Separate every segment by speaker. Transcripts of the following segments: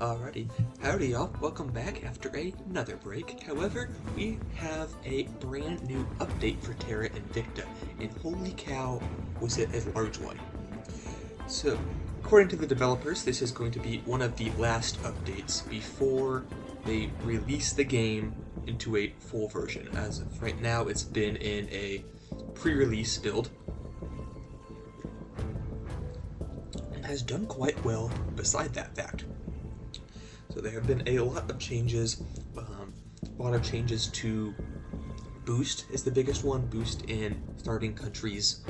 Speaker 1: Alrighty, howdy y'all, welcome back after another break. However, we have a brand new update for Terra Invicta, and holy cow, was it a large one. So, according to the developers, this is going to be one of the last updates before they release the game into a full version. As of right now, it's been in a pre-release build, and has done quite well beside that fact. So there have been a lot of changes, to boost is the biggest one. Boost in starting countries,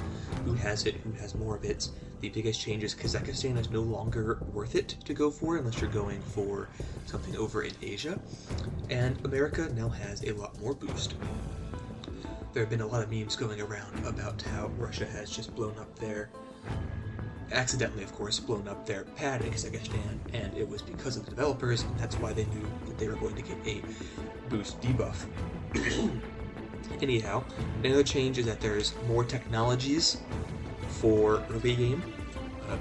Speaker 1: who has it, who has more of it. The biggest change is Kazakhstan is no longer worth it to go for unless you're going for something over in Asia. And America now has a lot more boost. There have been a lot of memes going around about how Russia has just blown up their accidentally, of course, blown up their pad in Kazakhstan, and it was because of the developers, and that's why they knew that they were going to get a boost debuff. Anyhow, another change is that there's more technologies for early game.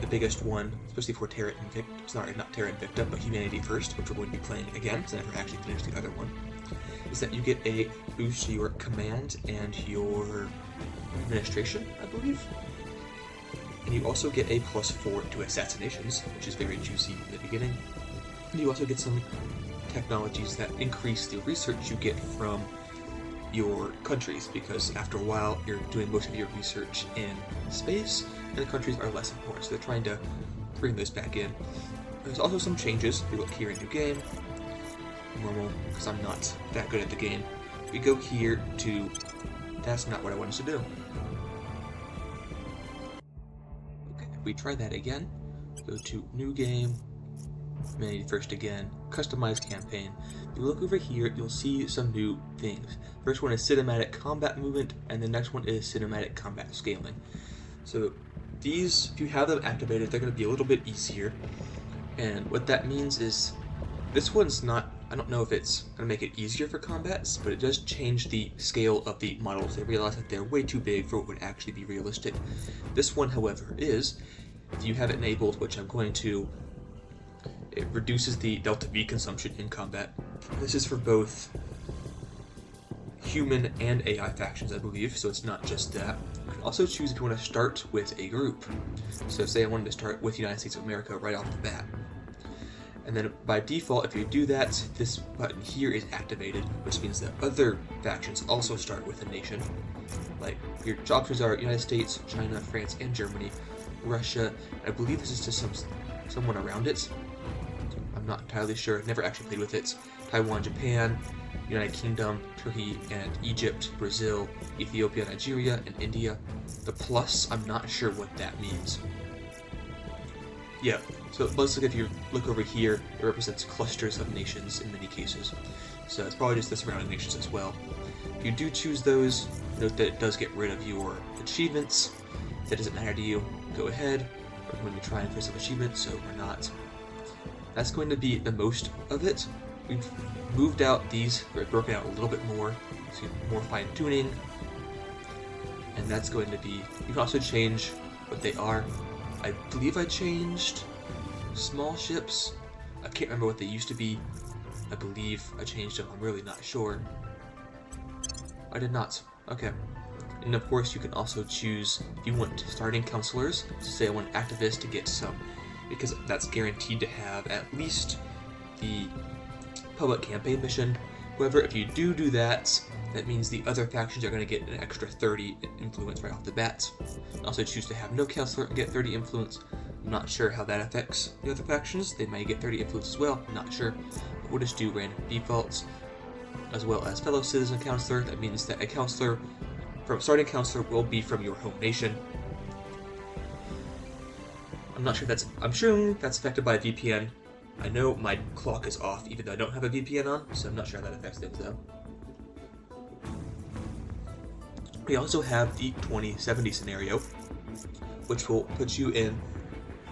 Speaker 1: The biggest one, especially for Terra Invicta, sorry, not Terra Invicta, but Humanity First, which we're going to be playing again, because I never actually finished the other one, is that you get a boost to your command and your administration, I believe. And you also get a +4 to assassinations, which is very juicy in the beginning. And you also get some technologies that increase the research you get from your countries, because after a while you're doing most of your research in space, and the countries are less important, so they're trying to bring those back in. There's also some changes. We look here in New Game, normal, because I'm not that good at the game. We go here to, that's not what I wanted to do. We try that again, go to New Game, Humanity First again, Customize Campaign. You look over here, you'll see some new things. First one is Cinematic Combat Movement, and the next one is Cinematic Combat Scaling. So these, if you have them activated, they're going to be a little bit easier. And what that means is, this one's not, I don't know if it's going to make it easier for combats, but it does change the scale of the models. They realize that they're way too big for what would actually be realistic. This one, however, is, if you have it enabled, which I'm going to, it reduces the Delta V consumption in combat. This is for both human and AI factions, I believe, so it's not just that. You can also choose if you want to start with a group. So say I wanted to start with the United States of America right off the bat. And then by default, if you do that, this button here is activated, which means that other factions also start with a nation. Like, your options are United States, China, France, and Germany, Russia. I believe this is just someone around it. I'm not entirely sure, never actually played with it. Taiwan, Japan, United Kingdom, Turkey, and Egypt, Brazil, Ethiopia, Nigeria, and India. The plus, I'm not sure what that means. Yeah, so it looks like if you look over here, it represents clusters of nations in many cases. So it's probably just the surrounding nations as well. If you do choose those, note that it does get rid of your achievements. If that doesn't matter to you, go ahead. We're going to be trying for some achievements, so we're not. That's going to be the most of it. We've moved out these, we've broken out a little bit more, so more fine-tuning. And that's going to be, you can also change what they are. I believe I changed small ships. I can't remember what they used to be. I believe I changed them. I'm really not sure. I did not. Okay. And of course, you can also choose if you want starting counselors. So say I want activists to get some, because that's guaranteed to have at least the public campaign mission. However, if you do that, that means the other factions are going to get an extra 30 influence right off the bat. Also choose to have no counselor and get 30 influence. I'm not sure how that affects the other factions. They might get 30 influence as well, I'm not sure. But we'll just do random defaults, as well as fellow citizen counselor. That means that a counselor, from starting counselor, will be from your home nation. I'm not sure if that's, I'm sure that's affected by a VPN. I know my clock is off even though I don't have a VPN on, so I'm not sure how that affects things though. We also have the 2070 scenario, which will put you in,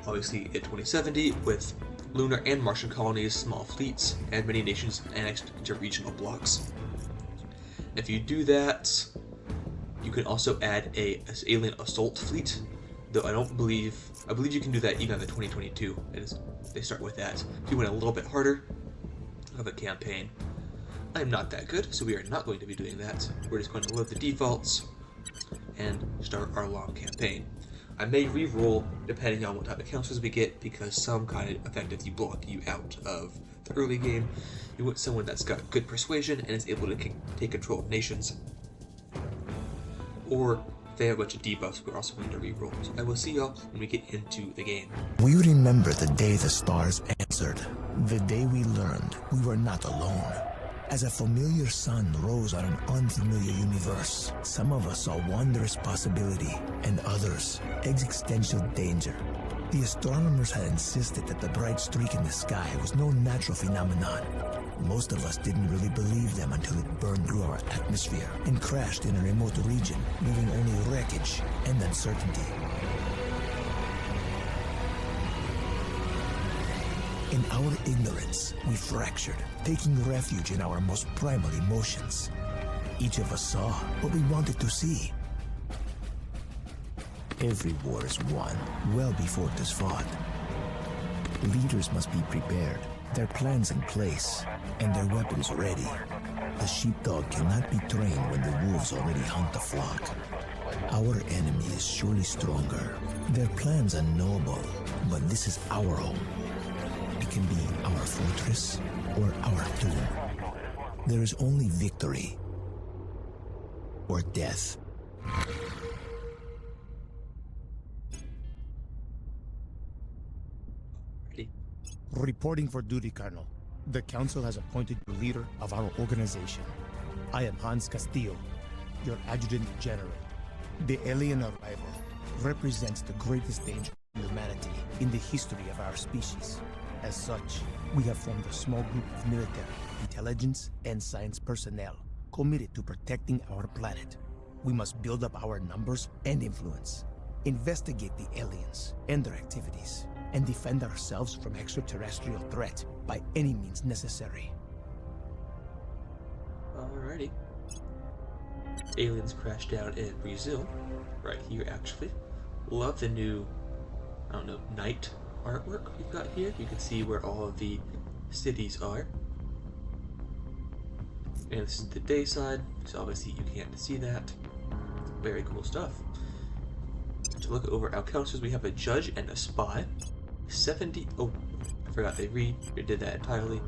Speaker 1: obviously, in 2070 with lunar and Martian colonies, small fleets, and many nations annexed into regional blocks. If you do that, you can also add a alien assault fleet, though I believe you can do that even in the 2022. they start with that. If you went a little bit harder of a campaign, I am not that good, so we are not going to be doing that. We're just going to load the defaults and start our long campaign. I may re-roll depending on what type of councils we get, because some kind of effectively block you out of the early game. You want someone that's got good persuasion and is able to take control of nations. Or if they have a bunch of debuffs, we're also going to re-roll. So I will see y'all when we get into the game.
Speaker 2: We remember the day the stars answered, the day we learned we were not alone. As a familiar sun rose on an unfamiliar universe, some of us saw wondrous possibility, and others, existential danger. The astronomers had insisted that the bright streak in the sky was no natural phenomenon. Most of us didn't really believe them until it burned through our atmosphere and crashed in a remote region, leaving only wreckage and uncertainty. In our ignorance, we fractured, taking refuge in our most primal emotions. Each of us saw what we wanted to see. Every war is won well before it is fought. Leaders must be prepared, their plans in place, and their weapons ready. The sheepdog cannot be trained when the wolves already hunt the flock. Our enemy is surely stronger. Their plans unknowable, but this is our home. It can be our fortress or our tomb. There is only victory or death.
Speaker 3: Reporting for duty, Colonel. The Council has appointed you leader of our organization. I am Hans Castillo, your Adjutant General. The alien arrival represents the greatest danger to humanity in the history of our species. As such, we have formed a small group of military, intelligence, and science personnel committed to protecting our planet. We must build up our numbers and influence, investigate the aliens and their activities, and defend ourselves from extraterrestrial threat by any means necessary.
Speaker 1: Alrighty. Aliens crashed down in Brazil, right here actually. Love the new, night artwork we've got here. You can see where all of the cities are. And this is the day side, so obviously you can't see that. Very cool stuff. To look over our councils, we have a judge and a spy. 70, oh, I forgot they redid that entirely.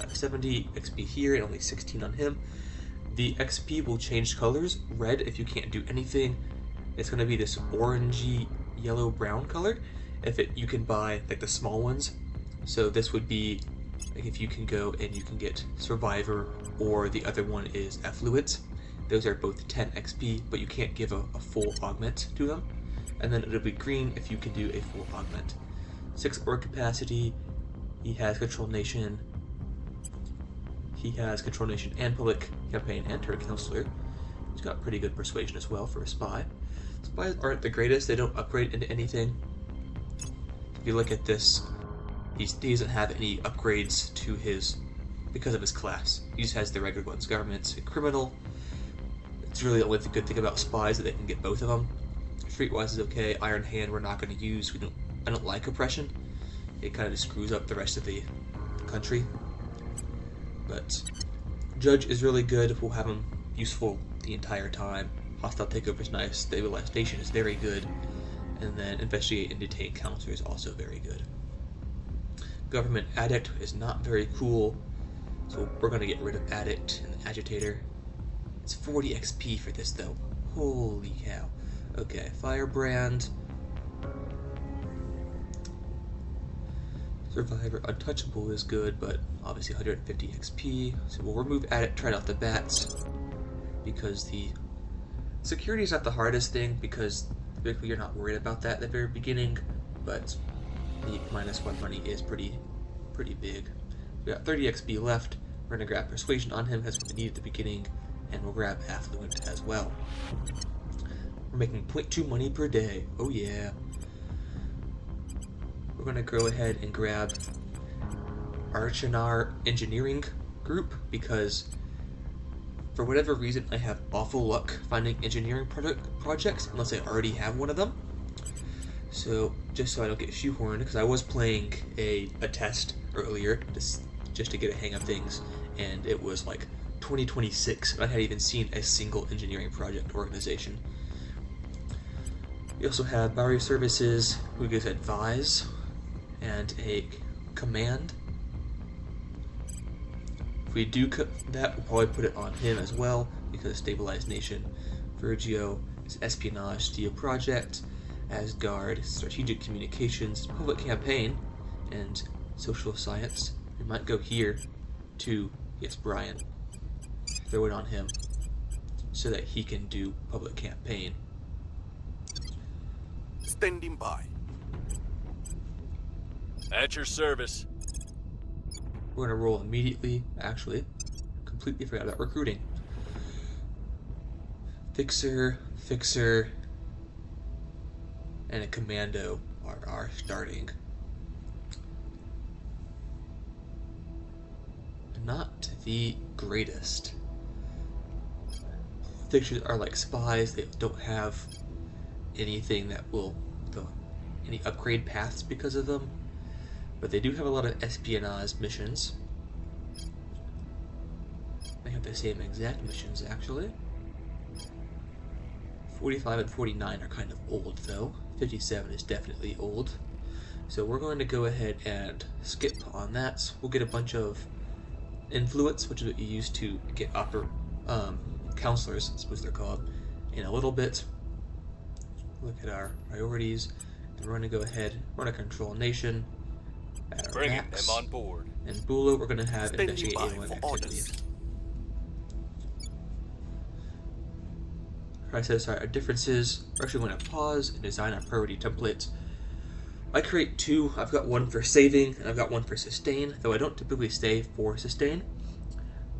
Speaker 1: 70 XP here and only 16 on him. The XP will change colors. Red if you can't do anything. It's going to be this orangey, yellow, brown color. You can buy like the small ones. So this would be like if you can go and you can get Survivor, or the other one is Affluent. Those are both 10 XP, but you can't give a full augment to them. And then it'll be green if you can do a full augment. 6 org capacity. He has Control Nation. He has Control Nation and Public Campaign and Turret Counselor. He's got pretty good persuasion as well for a spy. Spies aren't the greatest, they don't upgrade into anything. If you look at this, he doesn't have any upgrades to his, because of his class. He just has the regular ones, Government and Criminal. It's really the only good thing about spies, that they can get both of them. Streetwise is okay. Iron Hand we're not going to use. I don't like oppression. It kind of just screws up the rest of the country. But Judge is really good. We'll have him useful the entire time. Hostile Takeover is nice. Stabilization is very good. And then Investigate and Detain Counselor is also very good. Government Addict is not very cool. So we're going to get rid of Addict and Agitator. It's 40 XP for this though. Holy cow. Okay, Firebrand. Survivor Untouchable is good, but obviously 150 XP. So we'll remove Addict right off the bats, because the security is not the hardest thing, because typically you're not worried about that at the very beginning, but the -1 money is pretty big. We got 30 XP left. We're gonna grab Persuasion on him, that's what we need at the beginning, and we'll grab Affluent as well. We're making 0.2 money per day. Oh yeah. We're going to go ahead and grab Archanar Engineering Group, because for whatever reason I have awful luck finding engineering projects unless I already have one of them. So, just so I don't get shoehorned, because I was playing a test earlier, just to get a hang of things, and it was like 2026, and I hadn't even seen a single engineering project organization. We also have boundary services, who gives advise, and a command. If we do that, we'll probably put it on him as well, because stabilized nation. Virgio is espionage, steel project. Asgard, strategic communications, public campaign, and social science. We might go here to, yes, Brian. Throw it on him so that he can do public campaign.
Speaker 4: Standing by.
Speaker 5: At your service.
Speaker 1: We're going to roll immediately, actually. Completely forgot about recruiting. Fixer, and a commando are starting. Not the greatest. Fixers are like spies. They don't have anything that will any upgrade paths because of them, but they do have a lot of espionage missions. They have the same exact missions actually. 45 and 49 are kind of old though. 57 is definitely old. So we're going to go ahead and skip on that. We'll get a bunch of influence, which is what you use to get counselors, that's what they're called, in a little bit. Look at our priorities. And we're going to go ahead, we're going to control nation. At our
Speaker 5: Bringing
Speaker 1: max.
Speaker 5: them on board.
Speaker 1: And Bula, we're going to have
Speaker 4: Standing
Speaker 1: investigate
Speaker 4: by
Speaker 1: alien
Speaker 4: for
Speaker 1: activity.
Speaker 4: orders.
Speaker 1: Alright, so sorry, our differences. We're actually going to pause and design our priority template. I create two. I've got one for saving and I've got one for sustain, though I don't typically stay for sustain.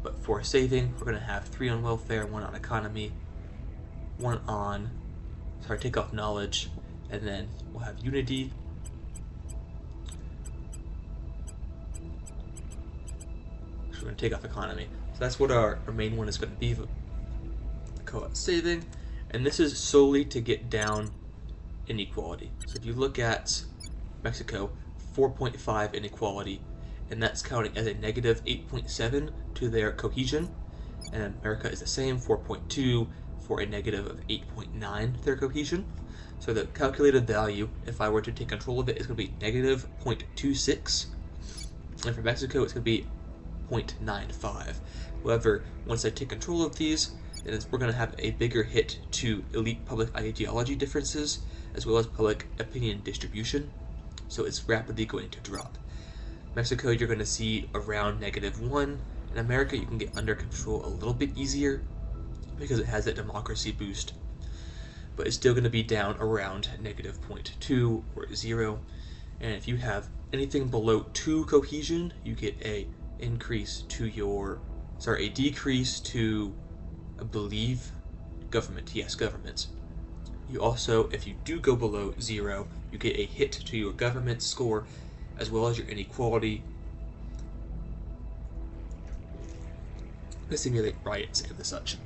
Speaker 1: But for saving, we're going to have 3 on welfare, 1 on economy, 1 on, take off knowledge, and then we'll have unity. So we're going to take off economy. So that's what our main one is going to be. Call it saving. And this is solely to get down inequality. So if you look at Mexico, 4.5 inequality, and that's counting as a negative 8.7 to their cohesion. And America is the same, 4.2 for a negative of 8.9 to their cohesion. So the calculated value, if I were to take control of it, is going to be negative 0.26. And for Mexico, it's going to be 0.95. However, once I take control of these, then we're going to have a bigger hit to elite public ideology differences, as well as public opinion distribution. So it's rapidly going to drop. Mexico, you're going to see around -1. In America, you can get under control a little bit easier because it has that democracy boost. But it's still going to be down around -0.2 or 0. And if you have anything below 2 cohesion, you get a decrease to, I believe, government. Yes, government. You also, if you do go below 0, you get a hit to your government score, as well as your inequality. To simulate riots and the such.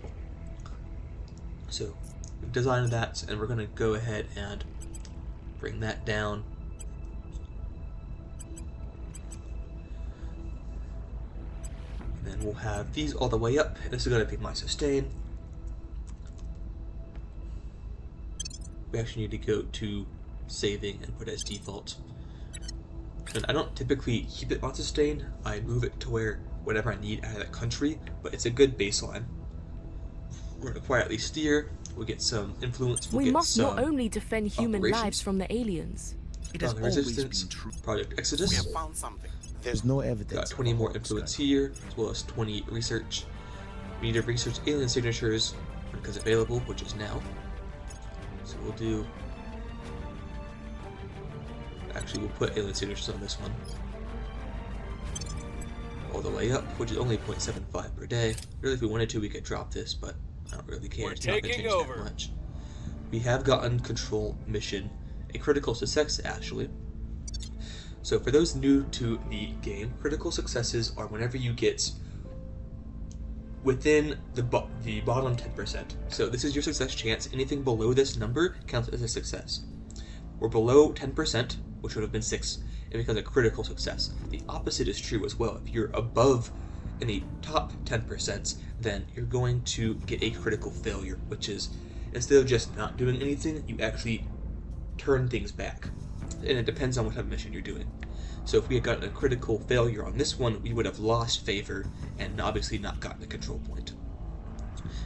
Speaker 1: So, we've designed that, and we're going to go ahead and bring that down. And then we'll have these all the way up. This is going to be my sustain. We actually need to go to saving and put as default. And I don't typically keep it on sustain. I move it to whatever I need out of that country, but it's a good baseline. We're going to quietly steer. We'll get some influence.
Speaker 6: We must not only defend human lives from the aliens.
Speaker 4: It has always
Speaker 1: Resistance,
Speaker 4: been true.
Speaker 1: Project
Speaker 4: We
Speaker 1: Exodus.
Speaker 4: have found something.
Speaker 3: There's no evidence.
Speaker 1: Got 20 more influence here, as well as 20 research. We need to research alien signatures because available, which is now. So we'll do. Actually, we'll put alien signatures on this one. All the way up, which is only 0.75 per day. Really, if we wanted to, we could drop this, but I don't really care.
Speaker 5: We're
Speaker 1: It's not going to
Speaker 5: taking
Speaker 1: change
Speaker 5: over.
Speaker 1: that much. We have gotten control mission, a critical success actually. So for those new to the game, critical successes are whenever you get within the bottom 10%. So this is your success chance. Anything below this number counts as a success. or below 10%, which would have been 6, it becomes a critical success. The opposite is true as well. If you're above in the top 10%, then you're going to get a critical failure, which is, instead of just not doing anything, you actually turn things back. And it depends on what type of mission you're doing. So if we had gotten a critical failure on this one, we would have lost favor and obviously not gotten a control point.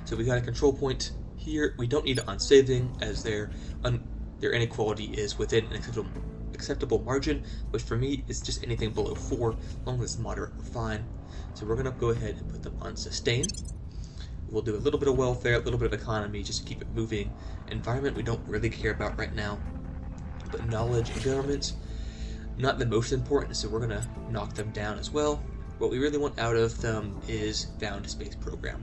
Speaker 1: So we got a control point here. We don't need it on saving, as their inequality is within an acceptable margin, which for me is just anything below 4, as long as it's moderate, we're fine. So we're going to go ahead and put them on sustain. We'll do a little bit of welfare, a little bit of economy, just to keep it moving. Environment we don't really care about right now, but knowledge and government, not the most important, so we're going to knock them down as well. What we really want out of them is bound space program.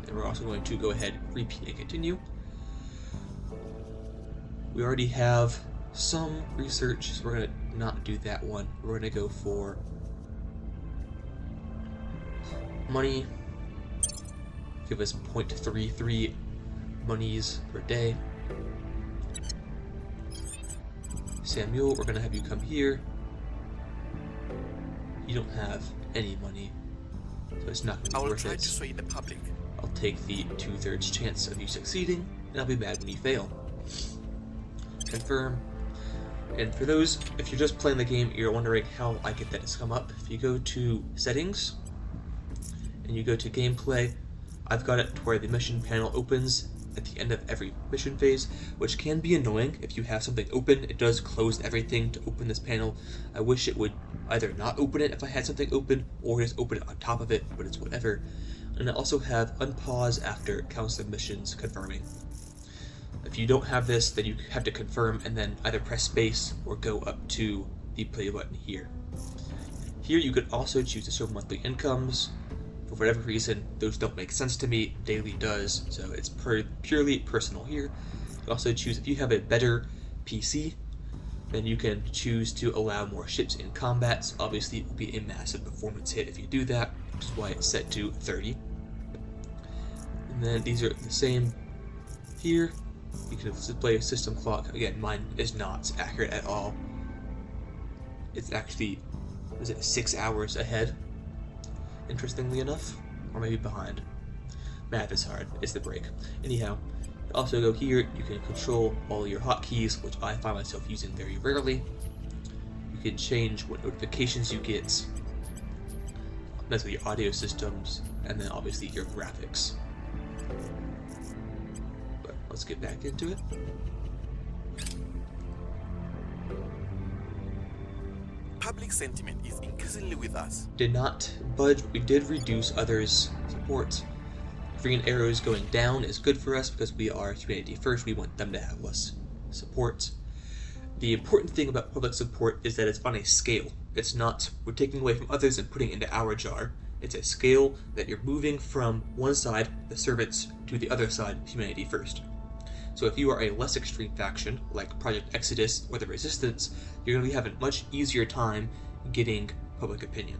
Speaker 1: And we're also going to go ahead, repeat and continue. We already have some research, so we're going to not do that one. We're going to go for money. Give us 0.33 monies per day. Samuel, we're going to have you come here. You don't have any money, so it's not going to be
Speaker 4: I will
Speaker 1: worth
Speaker 4: try
Speaker 1: it.
Speaker 4: to sway the public.
Speaker 1: I'll take the 2/3 chance of you succeeding, and I'll be mad when you fail. Confirm. And for those, if you're just playing the game, you're wondering how I get that to come up. If you go to settings, and you go to gameplay, I've got it to where the mission panel opens at the end of every mission phase, which can be annoying. If you have something open, it does close everything to open this panel. I wish it would either not open it if I had something open, or just open it on top of it, but it's whatever. And I also have unpause after council missions confirming. If you don't have this, then you have to confirm and then either press space or go up to the play button here. Here you could also choose to show monthly incomes. For whatever reason, those don't make sense to me. Daily does, so it's purely personal here. You can also choose, if you have a better PC, then you can choose to allow more ships in combats. Obviously, it will be a massive performance hit if you do that, which is why it's set to 30. And then these are the same here. You can display a system clock. Again, mine is not accurate at all. It's actually, is it 6 hours ahead? Interestingly enough, or maybe behind. Math is hard, it's the break. Anyhow, also go here, you can control all your hotkeys, which I find myself using very rarely. You can change what notifications you get, that's your audio systems, and then obviously your graphics. But let's get back into it.
Speaker 4: Public sentiment is increasingly with us.
Speaker 1: Did not budge, but we did reduce others' support. Green arrows going down is good for us because we are humanity first. We want them to have less support. The important thing about public support is that it's on a scale. It's not we're taking away from others and putting it into our jar. It's a scale that you're moving from one side, the servants, to the other side, humanity first. So if you are a less extreme faction, like Project Exodus or the Resistance, you're going to be having a much easier time getting public opinion.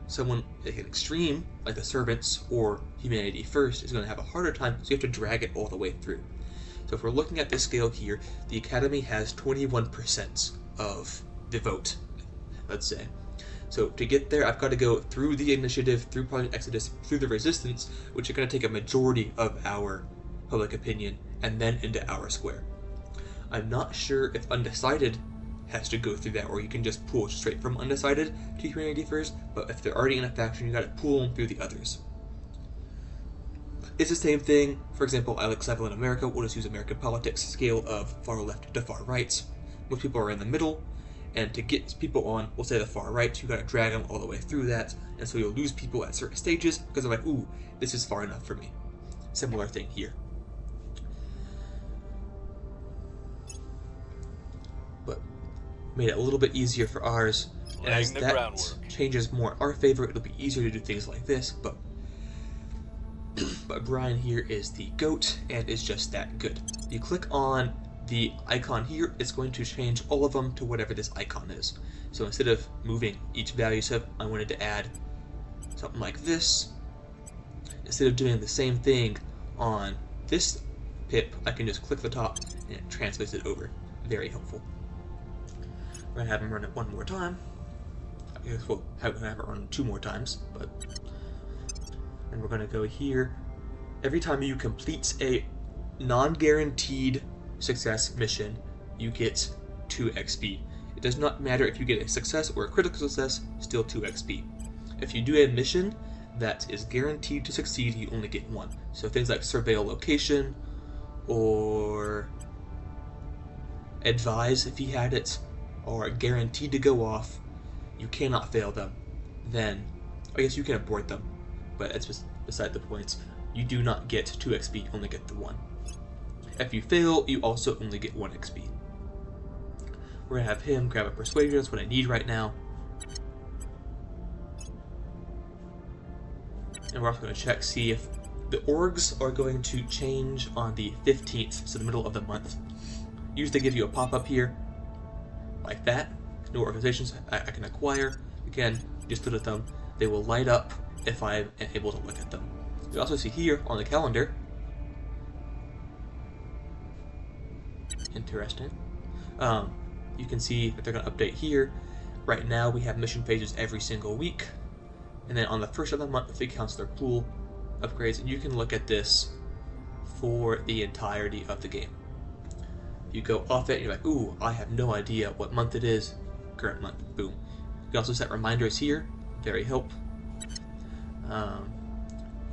Speaker 1: Someone like an extreme, like the Servants or Humanity First, is going to have a harder time, so you have to drag it all the way through. So if we're looking at this scale here, the Academy has 21% of the vote, let's say. So to get there, I've got to go through the Initiative, through Project Exodus, through the Resistance, which are going to take a majority of our public opinion, and then into our square. I'm not sure if Undecided has to go through that, or you can just pull straight from Undecided to Humanity First, but if they're already in a faction, you gotta pull them through the others. It's the same thing. For example, Alex Level in America, we'll just use American politics scale of far left to far right. Most people are in the middle, and to get people on, we'll say the far right, you gotta drag them all the way through that, and so you'll lose people at certain stages because they're like, ooh, this is far enough for me. Similar thing here. But made it a little bit easier for ours, and as that changes more in our favor, it'll be easier to do things like this, but Brian here is the GOAT and is just that good. You click on the icon here, it's going to change all of them to whatever this icon is. So instead of moving each value set, I wanted to add something like this. Instead of doing the same thing on this pip, I can just click the top and it translates it over. very helpful. We're going to have him run it one more time. I guess we'll have it run 2 more times, but... And we're going to go here. Every time you complete a non-guaranteed success mission, you get 2 XP. It does not matter if you get a success or a critical success, still 2 XP. If you do a mission that is guaranteed to succeed, you only get 1. So things like surveil location, or advise if he had it, or guaranteed to go off, you cannot fail them. Then, I guess you can abort them, but that's beside the point. You do not get 2 XP, you only get the 1. If you fail, you also only get 1 XP. We're going to have him grab a persuasion, that's what I need right now. And we're also going to check, see if the orgs are going to change on the 15th, so the middle of the month. Usually they give you a pop-up here, like that. No organizations I can acquire. Again, just look at them. They will light up if I am able to look at them. You also see here on the calendar. Interesting. You can see that they're going to update here. Right now we have mission phases every single week. And then on the first of the month, it counts their pool upgrades, and you can look at this for the entirety of the game. You go off it, and you're like, ooh, I have no idea what month it is. Current month, boom. You can also set reminders here, very helpful.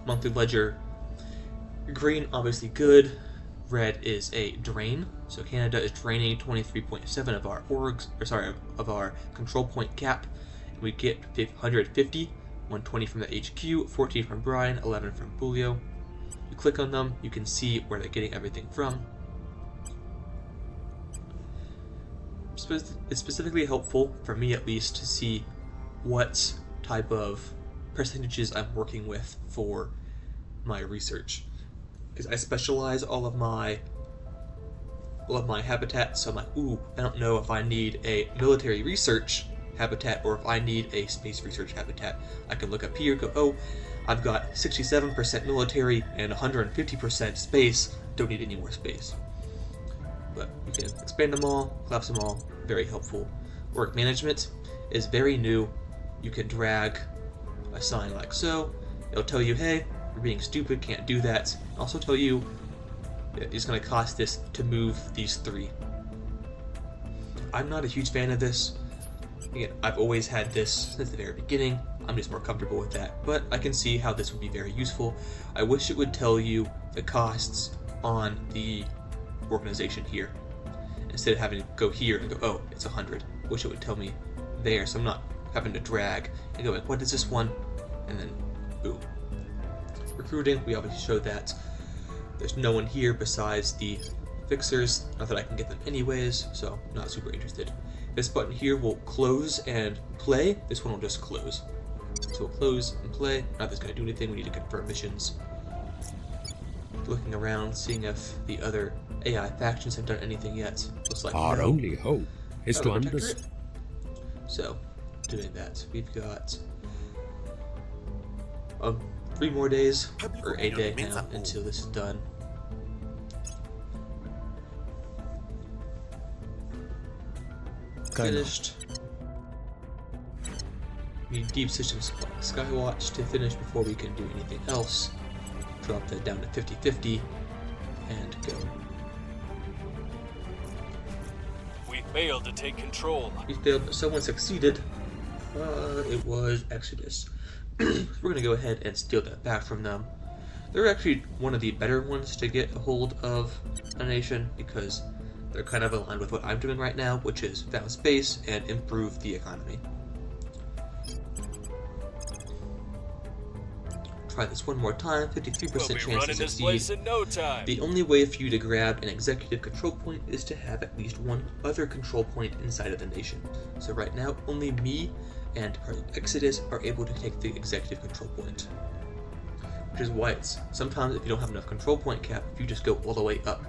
Speaker 1: Monthly ledger, green, obviously good. Red is a drain, so Canada is draining 23.7 of our of our control point cap. We get 150, 120 from the HQ, 14 from Brian, 11 from Bulio. You click on them, you can see where they're getting everything from. It's specifically helpful, for me at least, to see what type of percentages I'm working with for my research. Because I specialize all of my habitats, so I'm like, ooh, I don't know if I need a military research habitat or if I need a space research habitat. I can look up here, go, oh, I've got 67% military and 150% space, don't need any more space. But you can expand them all, collapse them all, very helpful. Work management is very new. You can drag a sign like so. It'll tell you, hey, you're being stupid, can't do that. Also tell you it's going to cost this to move these 3. I'm not a huge fan of this. Again, I've always had this since the very beginning. I'm just more comfortable with that, but I can see how this would be very useful. I wish it would tell you the costs on the organization here, instead of having to go here and go, oh, it's 100. Wish it would tell me there, so I'm not having to drag and go, what is this one? And then, boom. Recruiting, we obviously showed that. There's no one here besides the fixers, not that I can get them anyways, so not super interested. This button here will close and play. This one will just close. So we'll close and play. Not that's going to do anything. We need to confirm missions. Looking around, seeing if the other AI factions have done anything yet. Looks like
Speaker 5: Our
Speaker 1: no.
Speaker 5: only hope is to understand.
Speaker 1: So, doing that, we've got 3 more days, or a day now, until this is done. Finished. We need Deep System Skywatch to finish before we can do anything else. Drop that down to 50-50 and go.
Speaker 7: We failed to take control.
Speaker 1: We failed, but someone succeeded. It was Exodus. We're going to go ahead and steal that back from them. They're actually one of the better ones to get a hold of a nation because they're kind of aligned with what I'm doing right now, which is found space and improve the economy. Try this one more time, 53% chance to
Speaker 7: this place
Speaker 1: succeed.
Speaker 7: in no time.
Speaker 1: The only way for you to grab an executive control point is to have at least one other control point inside of the nation. So right now, only me and Exodus are able to take the executive control point. Which is why it's sometimes if you don't have enough control point cap, if you just go all the way up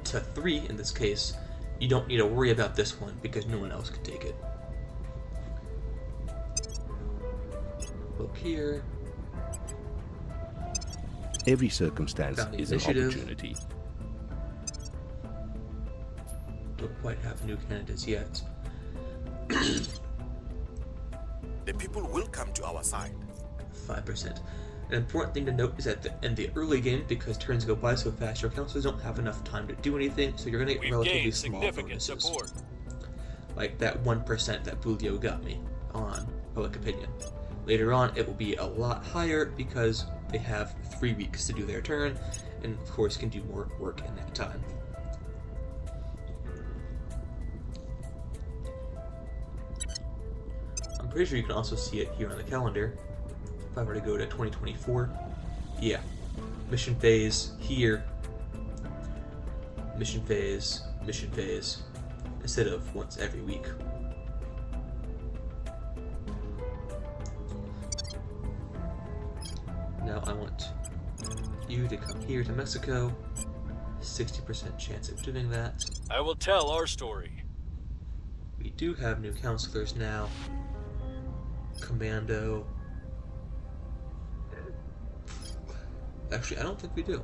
Speaker 1: to 3 in this case, you don't need to worry about this one because no one else can take it. Look here.
Speaker 5: Every circumstance
Speaker 1: Found the
Speaker 5: is an
Speaker 1: initiative.
Speaker 5: opportunity.
Speaker 1: don't quite have new candidates yet.
Speaker 4: The people will come to our side.
Speaker 1: 5%. An important thing to note is that in the early game, because turns go by so fast, your councilors don't have enough time to do anything, so you're going to get
Speaker 7: We've
Speaker 1: relatively
Speaker 7: gained
Speaker 1: small
Speaker 7: significant
Speaker 1: bonuses.
Speaker 7: support.
Speaker 1: Like that 1% that Bulio got me on public opinion. Later on, it will be a lot higher because they have 3 weeks to do their turn, and of course can do more work in that time. I'm pretty sure you can also see it here on the calendar. If I were to go to 2024, yeah, mission phase here, mission phase, instead of once every week. Now I want you to come here to Mexico. 60% chance of doing that.
Speaker 7: I will tell our story.
Speaker 1: We do have new counselors now. Commando. Actually, I don't think we do.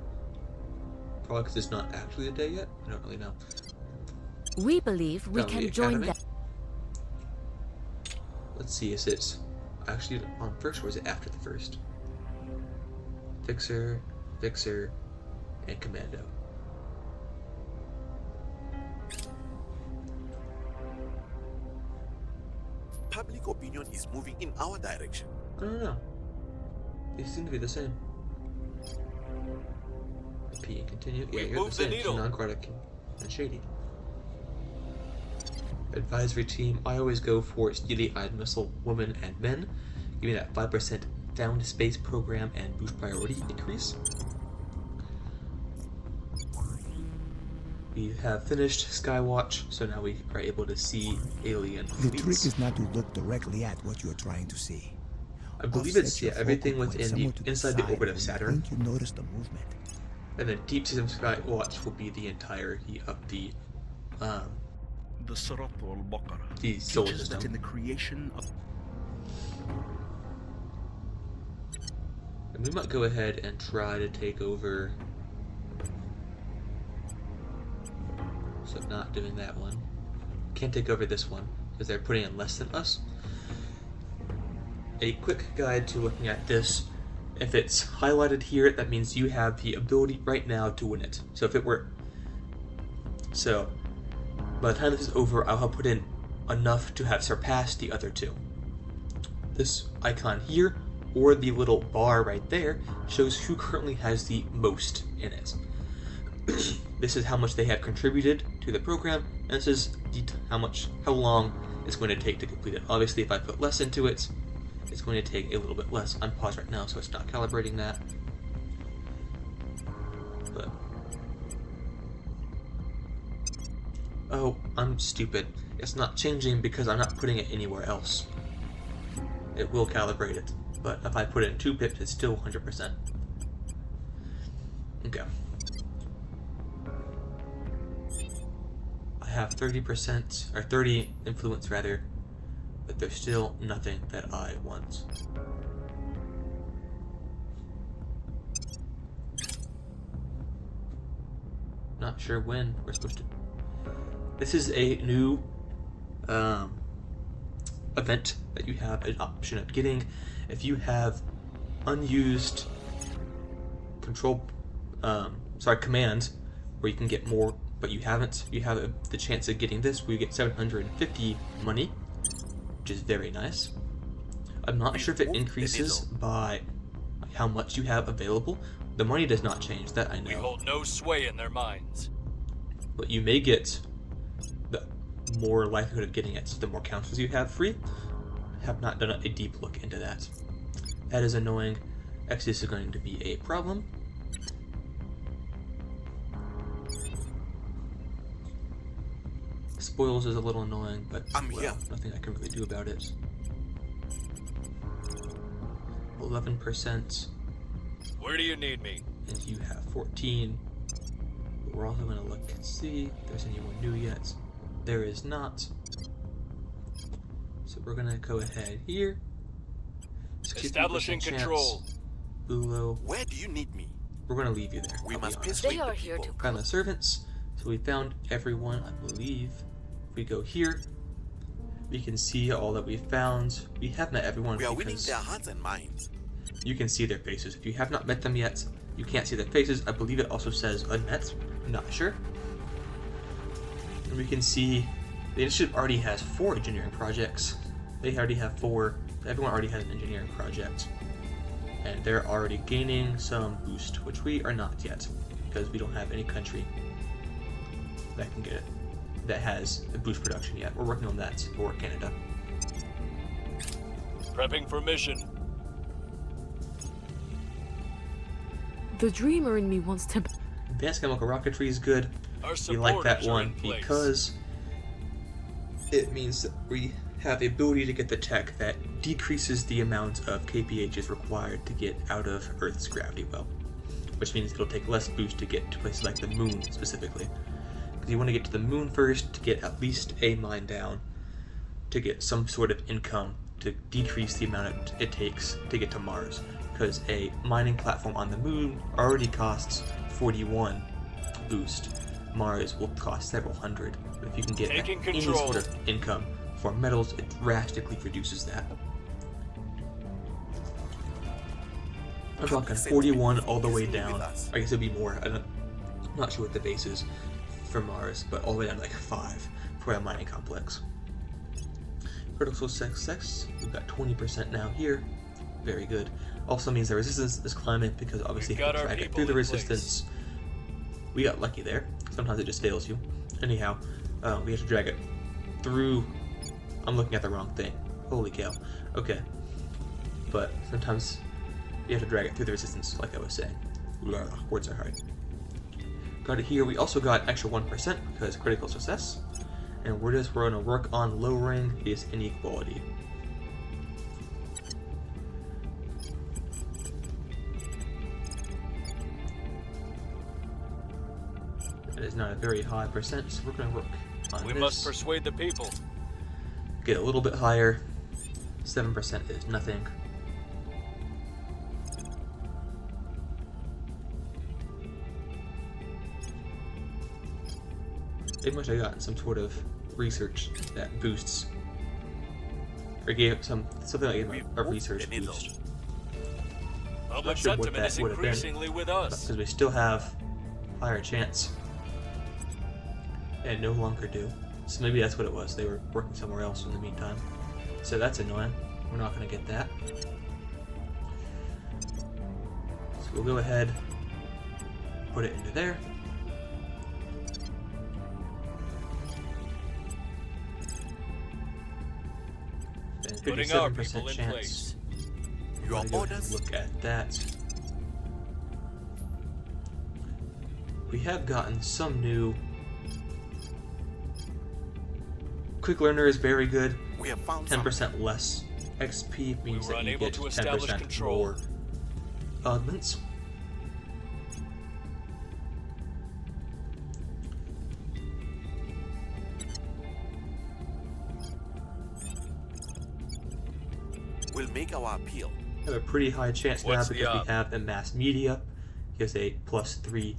Speaker 1: Probably because it's not actually a day yet. I don't really know.
Speaker 6: We believe we
Speaker 1: Found the
Speaker 6: can join
Speaker 1: academy.
Speaker 6: them.
Speaker 1: Let's see, is it actually on first or is it after the first? Fixer, and Commando.
Speaker 4: Public opinion is moving in our direction.
Speaker 1: I don't know. They seem to be the same. P and continue. Yeah, you're the
Speaker 7: moved the
Speaker 1: same.
Speaker 7: needle.
Speaker 1: Non-chronic and shady. Advisory team. I always go for steely-eyed missile women and men. Give me that 5% down to space program and boost priority increase. We have finished Skywatch, so now we are able to see alien
Speaker 2: The trick
Speaker 1: fleets.
Speaker 2: is not to look directly at what you're trying to see.
Speaker 1: I believe
Speaker 2: Offset
Speaker 1: it's
Speaker 2: your
Speaker 1: everything
Speaker 2: focal point
Speaker 1: within
Speaker 2: somewhere
Speaker 1: the
Speaker 2: to
Speaker 1: inside the
Speaker 2: side
Speaker 1: orbit of
Speaker 2: where you
Speaker 1: Saturn.
Speaker 2: think you notice the movement.
Speaker 1: And then Deep System Skywatch will be the entirety of the
Speaker 5: The
Speaker 1: solar
Speaker 5: teaches that in
Speaker 1: system.
Speaker 5: the creation of
Speaker 1: And we might go ahead and try to take over. So not doing that one. Can't take over this one because they're putting in less than us. A quick guide to looking at this. If it's highlighted here, that means you have the ability right now to win it. So if it were... So, by the time this is over, I'll have put in enough to have surpassed the other two. This icon here, or the little bar right there, shows who currently has the most in it. This is how much they have contributed to the program, and this is how long it's going to take to complete it. Obviously, if I put less into it, it's going to take a little bit less. I'm paused right now, so it's not calibrating that. But oh, I'm stupid. It's not changing because I'm not putting it anywhere else. It will calibrate it, but if I put it in 2 pips, it's still 100%. Okay. I have 30%, or 30 influence rather, but there's still nothing that I want. Not sure when we're supposed to. This is a new event that you have an option of getting. If you have unused commands where you can get more, but you haven't, you have the chance of getting this where you get 750 money, which is very nice. I'm not sure if it increases by how much you have available. The money does not change, that I know.
Speaker 7: We hold no sway in their minds.
Speaker 1: But you may get the more likelihood of getting it the more councils you have free. Have not done a deep look into that. That is annoying. Exodus is going to be a problem. Spoils is a little annoying, but
Speaker 4: here.
Speaker 1: nothing I can really do about it. 11%,
Speaker 7: Where do you need me?
Speaker 1: and you have 14. But we're also going to look and see if there's anyone new yet. There is not. So we're going to go ahead here. 63%
Speaker 7: Establishing
Speaker 1: chance.
Speaker 7: control.
Speaker 1: Ulo.
Speaker 4: Where do you need me?
Speaker 1: We're going to leave you there.
Speaker 4: We
Speaker 1: I'll be
Speaker 4: must
Speaker 1: honest.
Speaker 4: persuade
Speaker 6: They are
Speaker 4: the
Speaker 6: here
Speaker 4: people.
Speaker 6: to
Speaker 1: Kind of servants. So we found everyone, I believe. If we go here, we can see all that we found. We have met everyone.
Speaker 4: We are winning their hearts and minds.
Speaker 1: You can see their faces. If you have not met them yet, you can't see their faces. I believe it also says unmet. I'm not sure. And we can see the initiative already has 4 engineering projects. They already have 4. Everyone already has an engineering project. And they're already gaining some boost, which we are not yet, because we don't have any country that can get it, that has a boost production yet. We're working on that for Canada.
Speaker 7: Prepping for mission.
Speaker 6: The dreamer in me wants to...
Speaker 1: Advanced chemical rocketry is good.
Speaker 7: Our
Speaker 1: We like that
Speaker 7: supporters are
Speaker 1: one
Speaker 7: in place.
Speaker 1: because it means that we have the ability to get the tech that decreases the amount of kpHs required to get out of Earth's gravity well, which means it'll take less boost to get to places like the moon specifically. Because you want to get to the moon first to get at least a mine down, to get some sort of income to decrease the amount it takes to get to Mars. Because a mining platform on the moon already costs 41 boost. Mars will cost several hundred. But if you can get
Speaker 7: Taking
Speaker 1: any
Speaker 7: control.
Speaker 1: sort of income for metals, it drastically reduces that. I'm talking 41 all the way down. I guess it'd be more. I'm not sure what the base is for Mars, but all the way down to like 5 for a mining complex. Critical success, we've got 20% now here. Very good. Also means the resistance is climbing because obviously if you drag it through the resistance, we got lucky there. Sometimes it just fails you. Anyhow, we have to drag it through. I'm looking at the wrong thing. Holy cow. Okay. But sometimes you have to drag it through the resistance, like I was saying. Words are hard. Got it here. We also got extra 1% because critical success. And we're going to work on lowering this inequality. It is not a very high percent, so we're going to work on
Speaker 7: We
Speaker 1: this.
Speaker 7: must persuade the people.
Speaker 1: Get a little bit higher. 7% is nothing. They must have gotten some sort of research that boosts, or gave something like a research boost.
Speaker 7: Public
Speaker 1: sure what
Speaker 7: sentiment
Speaker 1: that
Speaker 7: is
Speaker 1: would have been,
Speaker 7: increasingly with us.
Speaker 1: because we still have higher chance, and no longer do. So maybe that's what it was. They were working somewhere else in the meantime. So that's annoying. We're not going to get that. So we'll go ahead, put it into there. And
Speaker 7: Putting our
Speaker 1: 57%
Speaker 7: people in
Speaker 1: chance.
Speaker 7: place.
Speaker 4: Your
Speaker 1: Go ahead
Speaker 4: orders.
Speaker 1: and look at that. We have gotten some new. Quick learner is very good.
Speaker 4: We have found something.
Speaker 1: 10% less XP means
Speaker 7: were
Speaker 1: that you
Speaker 7: unable
Speaker 1: get
Speaker 7: to establish
Speaker 1: 10%
Speaker 7: control.
Speaker 1: more augments.
Speaker 4: We'll make our appeal.
Speaker 1: We have a pretty high chance now
Speaker 7: What's the
Speaker 1: because we
Speaker 7: up?
Speaker 1: have the mass media. He has a +3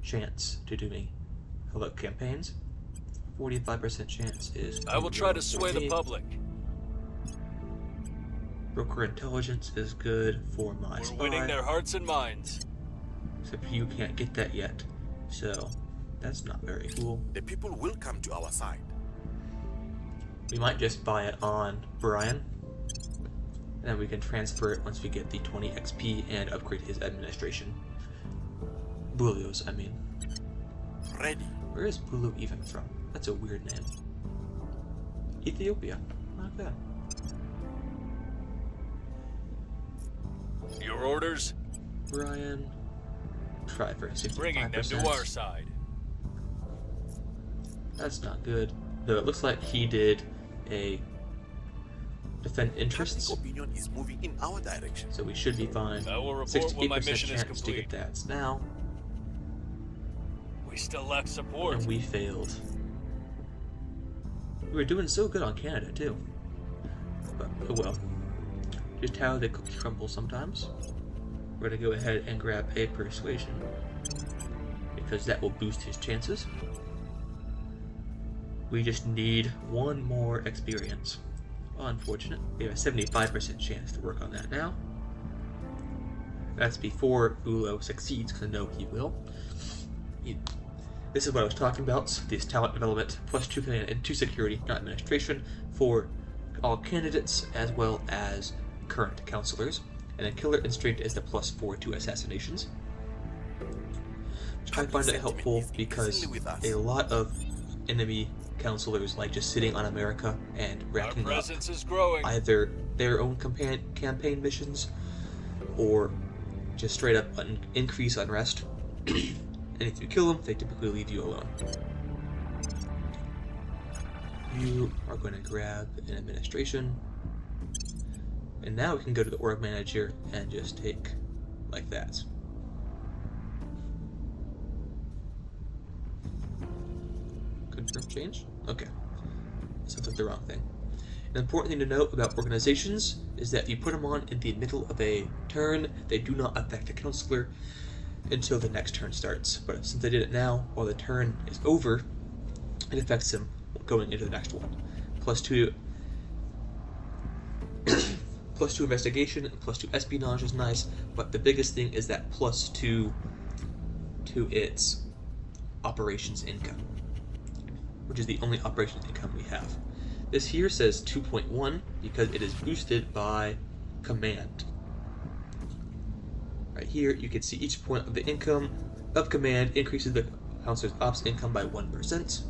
Speaker 1: chance to doing hello campaigns. 45% chance is.
Speaker 7: I will try to sway the
Speaker 1: me.
Speaker 7: public.
Speaker 1: Broker intelligence is good for my
Speaker 7: We're
Speaker 1: spy.
Speaker 7: winning their hearts and minds.
Speaker 1: Except you can't get that yet, so that's not very cool.
Speaker 4: The people will come to our side.
Speaker 1: We might just buy it on Brian, and then we can transfer it once we get the 20 XP and upgrade his administration. Bulios, I mean.
Speaker 4: Ready.
Speaker 1: Where is Bulu even from? That's a weird name. Ethiopia. Not bad.
Speaker 7: Your orders?
Speaker 1: Brian. Try for 65%.
Speaker 7: Bringing them to our side.
Speaker 1: That's not good. Though it looks like he did a defend interests,
Speaker 4: Public opinion is moving in our direction.
Speaker 1: so we should be fine.
Speaker 7: I will report when my
Speaker 1: 68%
Speaker 7: mission is
Speaker 1: chance to get
Speaker 7: complete.
Speaker 1: that now,
Speaker 7: We still lack support.
Speaker 1: and we failed. We were doing so good on Canada too, but oh well. Just how the cookie crumble sometimes. We're gonna go ahead and grab a persuasion. because that will boost his chances. We just need one more experience. Unfortunate. We have a 75% chance to work on that now. That's before Ulo succeeds, because I know he will. This is what I was talking about, this talent development, +2 command and 2 security, not administration, for all candidates as well as current counselors. And then killer instinct is the +4 to assassinations. Which I find it helpful because a lot of enemy counselors like just sitting on America and
Speaker 7: Our
Speaker 1: racking up
Speaker 7: presence is growing.
Speaker 1: either their own campaign missions or just straight up increase unrest. And if you kill them, they typically leave you alone. You are going to grab an administration. And now we can go to the org manager and just take like that. Confirm change? Okay. So I clicked the wrong thing. An important thing to note about organizations is that if you put them on in the middle of a turn, they do not affect the counselor until the next turn starts. But since I did it now, while the turn is over, it affects him going into the next one. +2 +2 investigation and +2 espionage is nice, but the biggest thing is that +2 to its operations income, which is the only operations income we have. This here says 2.1 because it is boosted by command. Right here, you can see each point of the income of command increases the counselor's ops income by 1%.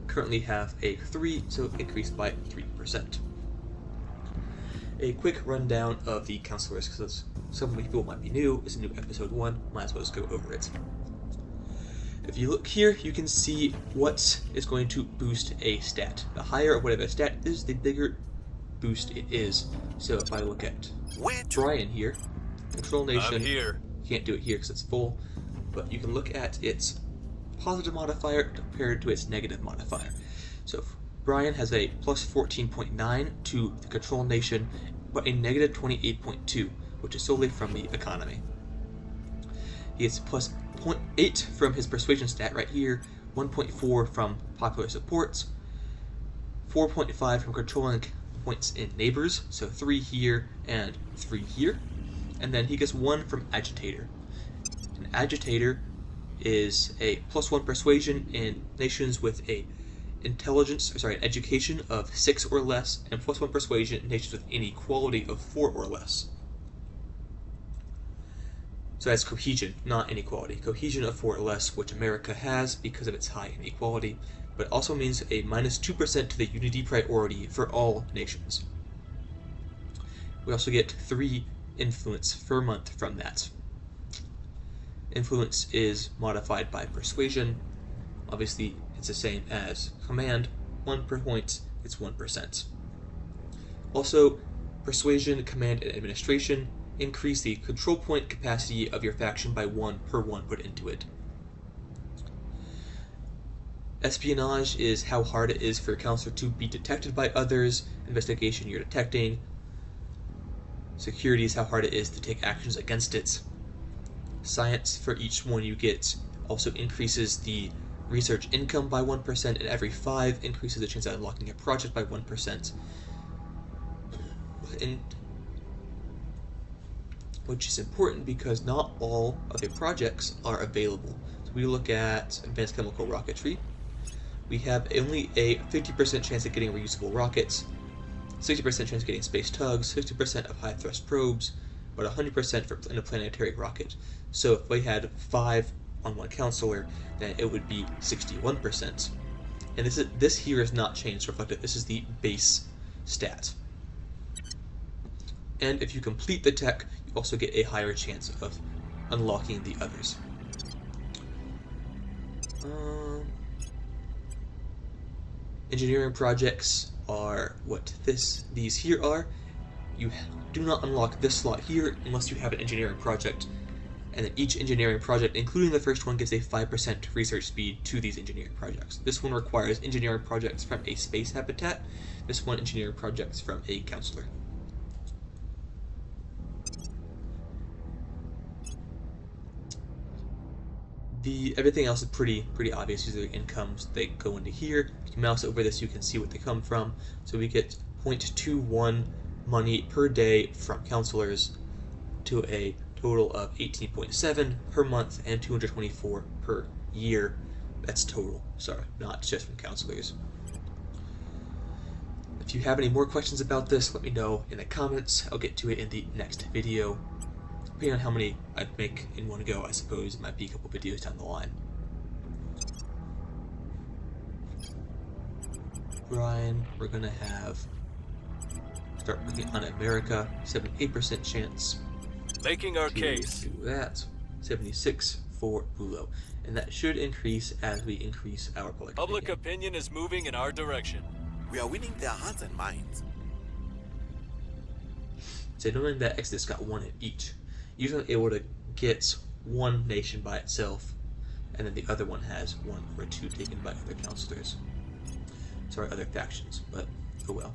Speaker 1: Currently have a 3, so increased by 3%. A quick rundown of the counselors, because some people might be new. It's a new episode 1, might as well just go over it. If you look here, you can see what is going to boost a stat. The higher whatever a stat is, the bigger boost it is. So if I look at Brian here, Control Nation,
Speaker 7: I'm here.
Speaker 1: can't do it here because it's full, but you can look at its positive modifier compared to its negative modifier. So Brian has a +14.9 to the Control Nation, but a -28.2, which is solely from the economy. He gets +0.8 from his persuasion stat right here, 1.4 from popular supports, 4.5 from controlling points in neighbors, so 3 here and 3 here, and then he gets 1 from agitator. An agitator is a +1 persuasion in nations with a education of 6 or less, and +1 persuasion in nations with inequality of 4 or less. So that's cohesion, not inequality. Cohesion of 4 or less, which America has because of its high inequality, but it also means a -2% to the unity priority for all nations. We also get 3 influence per month from that. Influence is modified by persuasion. Obviously, it's the same as command. 1 per point, it's 1%. Also, persuasion, command, and administration increase the control point capacity of your faction by 1 per 1 put into it. Espionage is how hard it is for a counselor to be detected by others. Investigation, you're detecting. Security is how hard it is to take actions against it. Science, for each one you get, also increases the research income by 1%, and every 5 increases the chance of unlocking a project by 1%. And which is important because not all of the projects are available. So we look at advanced chemical rocketry. We have only a 50% chance of getting reusable rockets, 60% chance of getting space tugs, 50% of high thrust probes, but 100% for in a planetary rocket. So if we had 5 on one counselor, then it would be 61%. And this here is not changed reflected. This is the base stat. And if you complete the tech, you also get a higher chance of unlocking the others. Engineering projects are what these here are. You do not unlock this slot here unless you have an engineering project, and then each engineering project, including the first one, gives a 5% research speed to these engineering projects. This one requires engineering projects from a space habitat. This one, engineering projects from a counselor. Everything else is pretty obvious. These are incomes. They go into here. If you mouse over this, you can see what they come from. So we get 0.21 money per day from counselors to a total of 18.7 per month and 224 per year. That's total. Sorry, not just from counselors. If you have any more questions about this, let me know in the comments. I'll get to it in the next video. Depending on how many I make in one go, I suppose it might be a couple videos down the line. Brian, we're gonna start looking on America, 78% chance.
Speaker 7: Making our case.
Speaker 1: Do that, 76 for Bulo, and that should increase as we increase our
Speaker 7: Public opinion is moving in our direction.
Speaker 4: We are winning their hearts and minds.
Speaker 1: So knowing that Exodus got one in each, usually able to get one nation by itself, and then the other one has one or two taken by other counselors. Sorry, other factions, but oh well.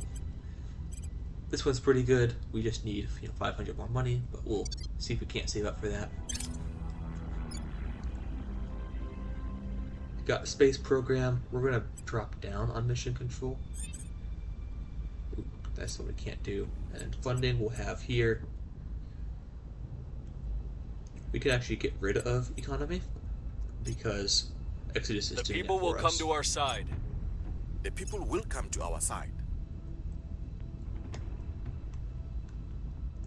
Speaker 1: This one's pretty good. We just need 500 more money, but we'll see if we can't save up for that. Got the space program. We're gonna drop down on mission control. Ooh, that's what we can't do. And funding we'll have here. We can actually get rid of economy because Exodus is
Speaker 7: The
Speaker 1: doing it
Speaker 7: people will
Speaker 1: for
Speaker 7: come
Speaker 1: us.
Speaker 7: to our side.
Speaker 4: The people will come to our side.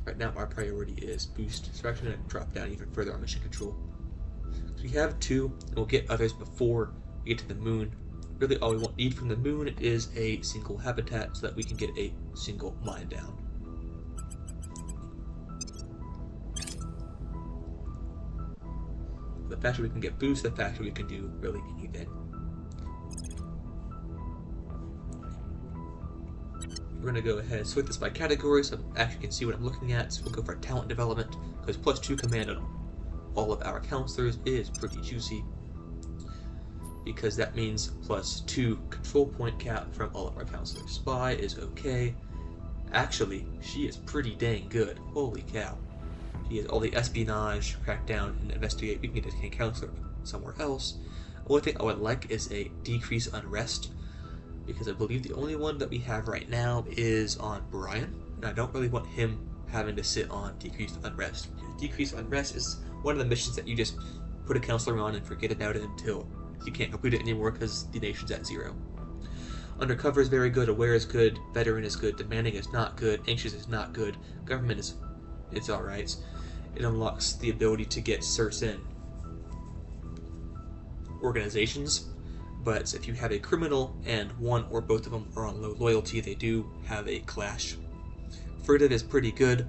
Speaker 1: Right now our priority is boost, so we're actually going to drop down even further on mission control. So we have 2, and we'll get others before we get to the moon. Really all we need from the moon is a single habitat so that we can get a single mine down. The faster we can get boost, the faster we can do really anything. We're going to go ahead and sort this by category so I actually can see what I'm looking at. So we'll go for talent development, because +2 command on all of our counselors is pretty juicy, because that means +2 control point cap from all of our counselors. Spy is okay. Actually, she is pretty dang good. Holy cow. She has all the espionage, crackdown, and investigate. We can get a counselor somewhere else. One thing I would like is a decrease unrest, because I believe the only one that we have right now is on Brian, and I don't really want him having to sit on decreased unrest. Decreased unrest is one of the missions that you just put a counselor on and forget about it until you can't complete it anymore because the nation's at 0. Undercover is very good, aware is good, veteran is good, demanding is not good, anxious is not good, government is it's alright. It unlocks the ability to get certain organizations, but if you have a criminal and one or both of them are on low loyalty, they do have a clash. Furtive is pretty good.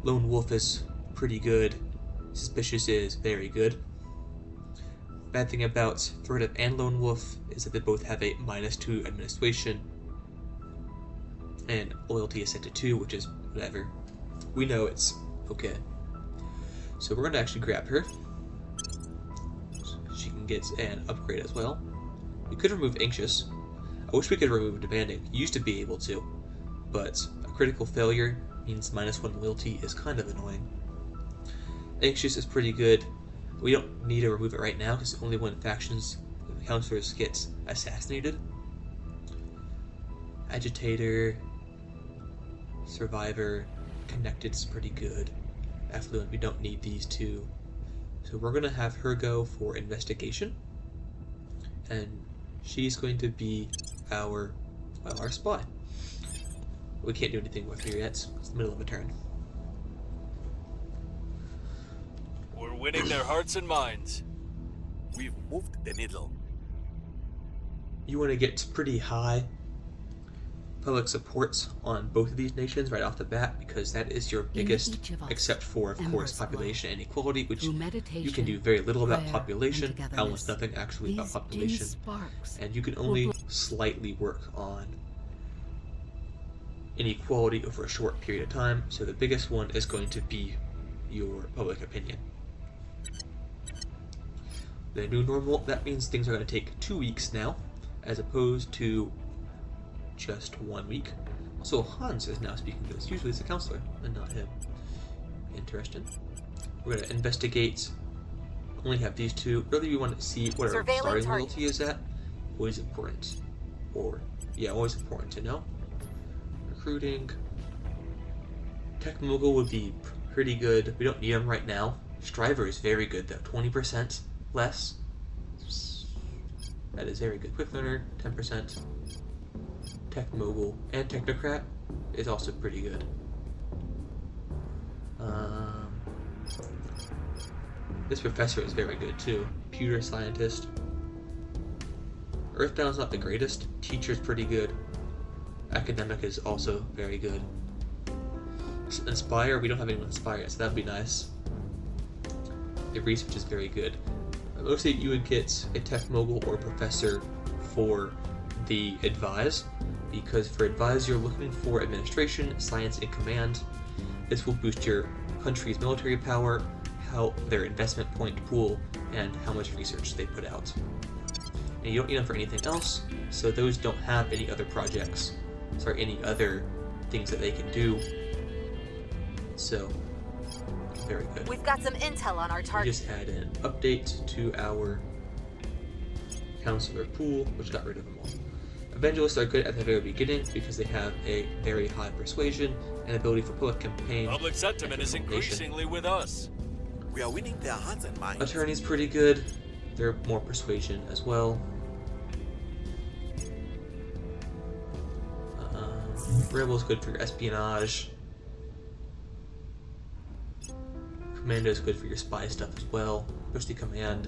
Speaker 1: Lone Wolf is pretty good. Suspicious is very good. Bad thing about Furtive and Lone Wolf is that they both have a -2 administration, and loyalty is set to 2, which is whatever. We know it's okay. So we're going to actually grab her. She can get an upgrade as well. We could remove Anxious. I wish we could remove Demanding. Used to be able to, but a critical failure means -1 loyalty is kind of annoying. Anxious is pretty good. We don't need to remove it right now because only when factions counselors gets assassinated. Agitator, Survivor, Connected is pretty good. Affluent, we don't need these two. So we're going to have her go for investigation. And she's going to be our spy. We can't do anything with her yet. It's the middle of a turn.
Speaker 7: We're winning their hearts and minds.
Speaker 4: We've moved the needle.
Speaker 1: You want to get pretty high public support on both of these nations right off the bat, because that is your biggest, except for, of course, population inequality, which you can do very little about population, almost nothing actually about population, and you can only slightly work on inequality over a short period of time, so the biggest one is going to be your public opinion. The new normal, that means things are going to take 2 weeks now, as opposed to just 1 week. Also, Hans is now speaking to this. Usually it's the counselor and not him. Interesting. We're going to investigate only have these two. Really, we want to see what our
Speaker 8: Surveilling
Speaker 1: starting
Speaker 8: target.
Speaker 1: loyalty is at. Always important. Or, yeah, always important to know. Recruiting. Tech Mogul would be pretty good. We don't need them right now. Striver is very good though. 20% less. That is very good. Quick Learner, 10%. Tech Mogul and Technocrat is also pretty good. This professor is very good too. Computer scientist. Earthbound's not the greatest. Teacher's pretty good. Academic is also very good. Inspire, we don't have anyone Inspire yet, so that'd be nice. The research is very good. Mostly you would get a Tech Mogul or Professor for the Advise, because for Advise you're looking for administration, science, and command. This will boost your country's military power, how their investment point pool, and how much research they put out. And you don't need them for anything else, so those don't have any other projects. Sorry, any other things that they can do. So, very good.
Speaker 8: We've got some intel on our
Speaker 1: We
Speaker 8: target.
Speaker 1: just add an update to our counselor pool, which got rid of them all. Evangelists are good at the very beginning because they have a very high persuasion and ability for public campaign.
Speaker 7: Public sentiment is increasingly with us.
Speaker 4: We are winning their hearts and minds.
Speaker 1: Attorney's pretty good. They're more persuasion as well. Rebel's good for your espionage. Commando is good for your spy stuff as well, especially command.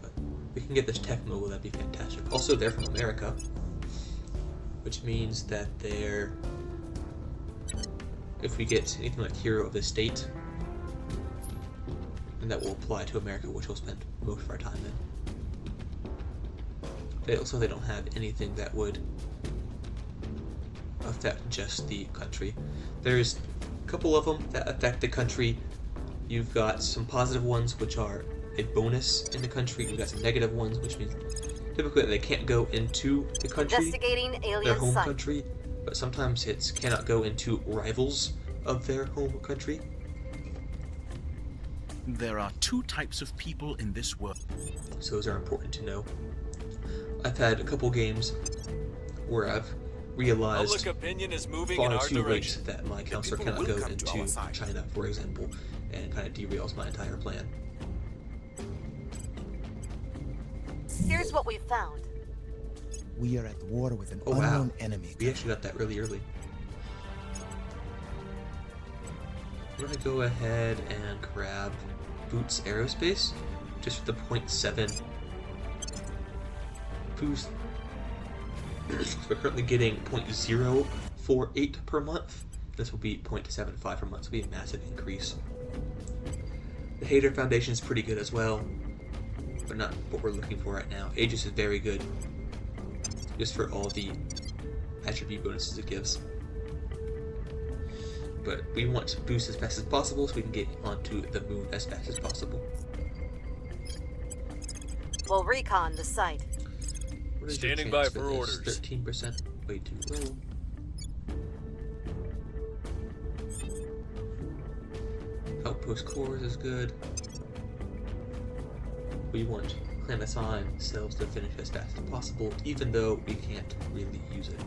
Speaker 1: But we can get this Tech Mogul, that'd be fantastic. Also, they're from America, which means that they're, if we get anything like Hero of the State, then that will apply to America, which we'll spend most of our time in. They don't have anything that would affect just the country. There's a couple of them that affect the country. You've got some positive ones, which are a bonus in the country. You've got some negative ones, which means typically they can't go into the country,
Speaker 8: Investigating
Speaker 1: their
Speaker 8: alien
Speaker 1: home
Speaker 8: site.
Speaker 1: country, but sometimes it cannot go into rivals of their home country.
Speaker 9: There are two types of people in this world.
Speaker 1: So those are important to know. I've had a couple games where I've realized
Speaker 7: Public opinion is moving in
Speaker 1: far
Speaker 7: our
Speaker 1: too
Speaker 7: direction.
Speaker 1: late that my counselor
Speaker 4: people
Speaker 1: cannot
Speaker 4: will
Speaker 1: go
Speaker 4: come to our
Speaker 1: into
Speaker 4: side.
Speaker 1: China, for example, and kind of derails my entire plan.
Speaker 8: Here's what we found.
Speaker 3: We are at war with an
Speaker 1: Oh wow,
Speaker 3: unknown enemy.
Speaker 1: we actually got that really early. I'm gonna go ahead and grab Boots Aerospace, just for the 0.7 boost. We're currently getting 0.048 per month. This will be 0.75 per month, so it'll be a massive increase. The Hater Foundation is pretty good as well, but not what we're looking for right now. Aegis is very good, just for all the attribute bonuses it gives. But we want to boost as fast as possible so we can get onto the moon as fast as possible.
Speaker 8: We'll recon the site.
Speaker 1: What is your
Speaker 7: Standing
Speaker 1: chance
Speaker 7: by for
Speaker 1: this?
Speaker 7: orders.
Speaker 1: 13%, way too low. Outpost cores is good. We want clandestine cells to finish as fast as possible, even though we can't really use it.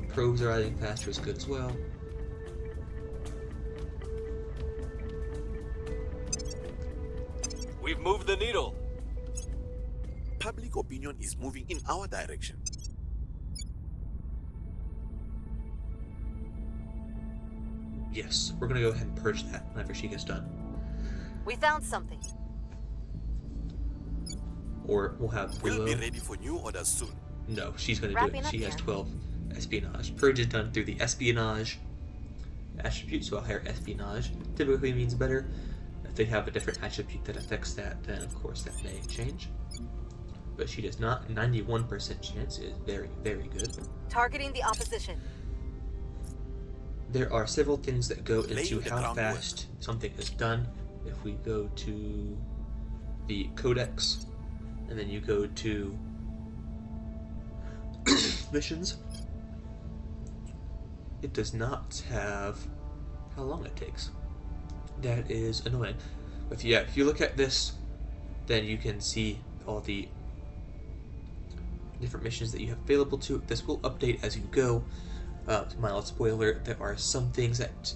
Speaker 1: Probes are adding faster is good as well.
Speaker 7: We've moved the needle.
Speaker 4: Public opinion is moving in our direction.
Speaker 1: Yes, we're gonna go ahead and purge that whenever she gets done.
Speaker 8: We found something.
Speaker 1: Or we'll have
Speaker 4: We'll be
Speaker 1: Willow.
Speaker 4: ready for new orders soon.
Speaker 1: No, she's gonna do
Speaker 8: Wrapping
Speaker 1: it.
Speaker 8: up
Speaker 1: She has
Speaker 8: here.
Speaker 1: 12 espionage. Purge is done through the espionage attribute, so a higher espionage typically means better. If they have a different attribute that affects that, then of course that may change. But she does not. 91% chance is very, very good.
Speaker 8: Targeting the opposition.
Speaker 1: There are several things that go into
Speaker 4: Laying the
Speaker 1: how
Speaker 4: groundwork.
Speaker 1: fast something is done. If we go to the codex, and then you go to missions, it does not have how long it takes. That is annoying. But yeah, if you look at this, then you can see all the different missions that you have available to. This will update as you go. Mild spoiler, there are some things that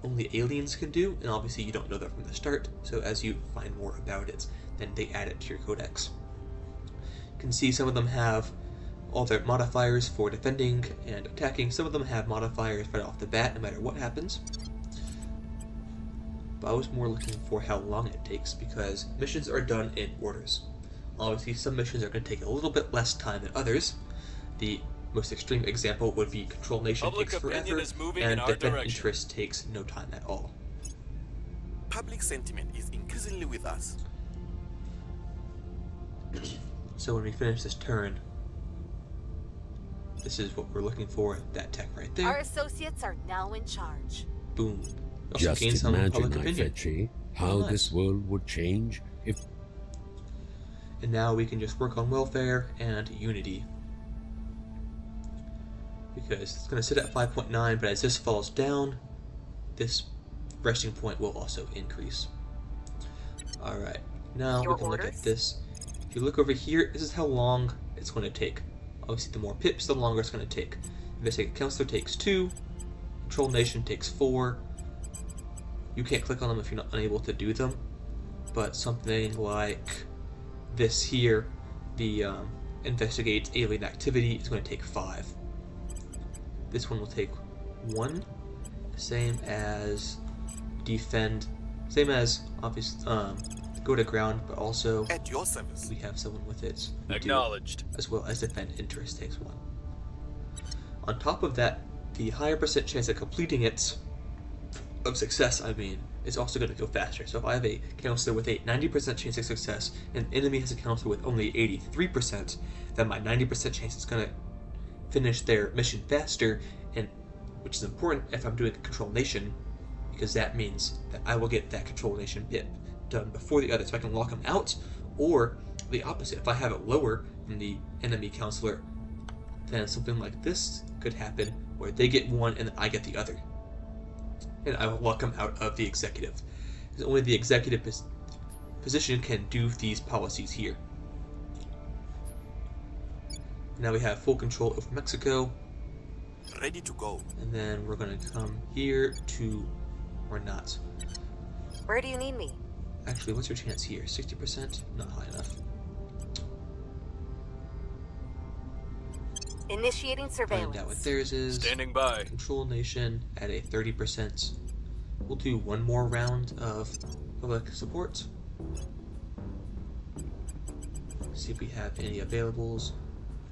Speaker 1: only aliens can do, and obviously you don't know that from the start, so as you find more about it, then they add it to your codex. You can see some of them have all their modifiers for defending and attacking. Some of them have modifiers right off the bat, no matter what happens. But I was more looking for how long it takes, because missions are done in orders. Obviously, some missions are going to take a little bit less time than others. The most extreme example would be Control Nation
Speaker 7: Public
Speaker 1: takes
Speaker 7: opinion
Speaker 1: forever,
Speaker 7: is moving
Speaker 1: and
Speaker 7: in our
Speaker 1: Defend
Speaker 7: direction.
Speaker 1: Interest takes no time at all.
Speaker 4: Public sentiment is increasingly with us.
Speaker 1: So when we finish this turn, this is what we're looking for, that tech right there.
Speaker 8: Our associates are now in charge.
Speaker 1: Boom. Also
Speaker 5: Just
Speaker 1: gain some
Speaker 5: imagine,
Speaker 1: public opinion.
Speaker 5: Ifechi, how
Speaker 1: Nice.
Speaker 5: this world would change if
Speaker 1: And now we can just work on welfare and unity. Because it's going to sit at 5.9, but as this falls down, this resting point will also increase. Alright, now
Speaker 8: Your
Speaker 1: we can look
Speaker 8: orders?
Speaker 1: at this. If you look over here, this is how long it's going to take. Obviously, the more pips, the longer it's going to take. Investigate Counselor takes 2, Control Nation takes 4. You can't click on them if you're not unable to do them, but something like this here, the Investigate Alien Activity, is going to take 5. This one will take 1, same as Defend, same as obviously Go to Ground, but also
Speaker 4: At your service.
Speaker 1: we have someone with it who do,
Speaker 7: Acknowledged.
Speaker 1: as well as Defend Interest takes 1. On top of that, the higher percent chance of completing it, of success I mean, is also going to go faster. So if I have a counselor with a 90% chance of success, and the enemy has a counselor with only 83%, then my 90% chance is going to finish their mission faster, and which is important if I'm doing a Control Nation, because that means that I will get that Control Nation bit done before the other, so I can lock them out, or the opposite. If I have it lower than the enemy counselor, then something like this could happen, where they get one and then I get the other. And I will lock them out of the executive. Because only the executive position can do these policies here. Now we have full control over Mexico,
Speaker 4: Ready to go.
Speaker 1: and then we're going to come here to, or not.
Speaker 8: Where do you need me?
Speaker 1: Actually, what's your chance here? 60%? Not high enough.
Speaker 8: Initiating
Speaker 1: Find
Speaker 8: surveillance.
Speaker 1: out what theirs is.
Speaker 7: Standing by.
Speaker 1: Control Nation at a 30%. We'll do one more round of public support. See if we have any availables.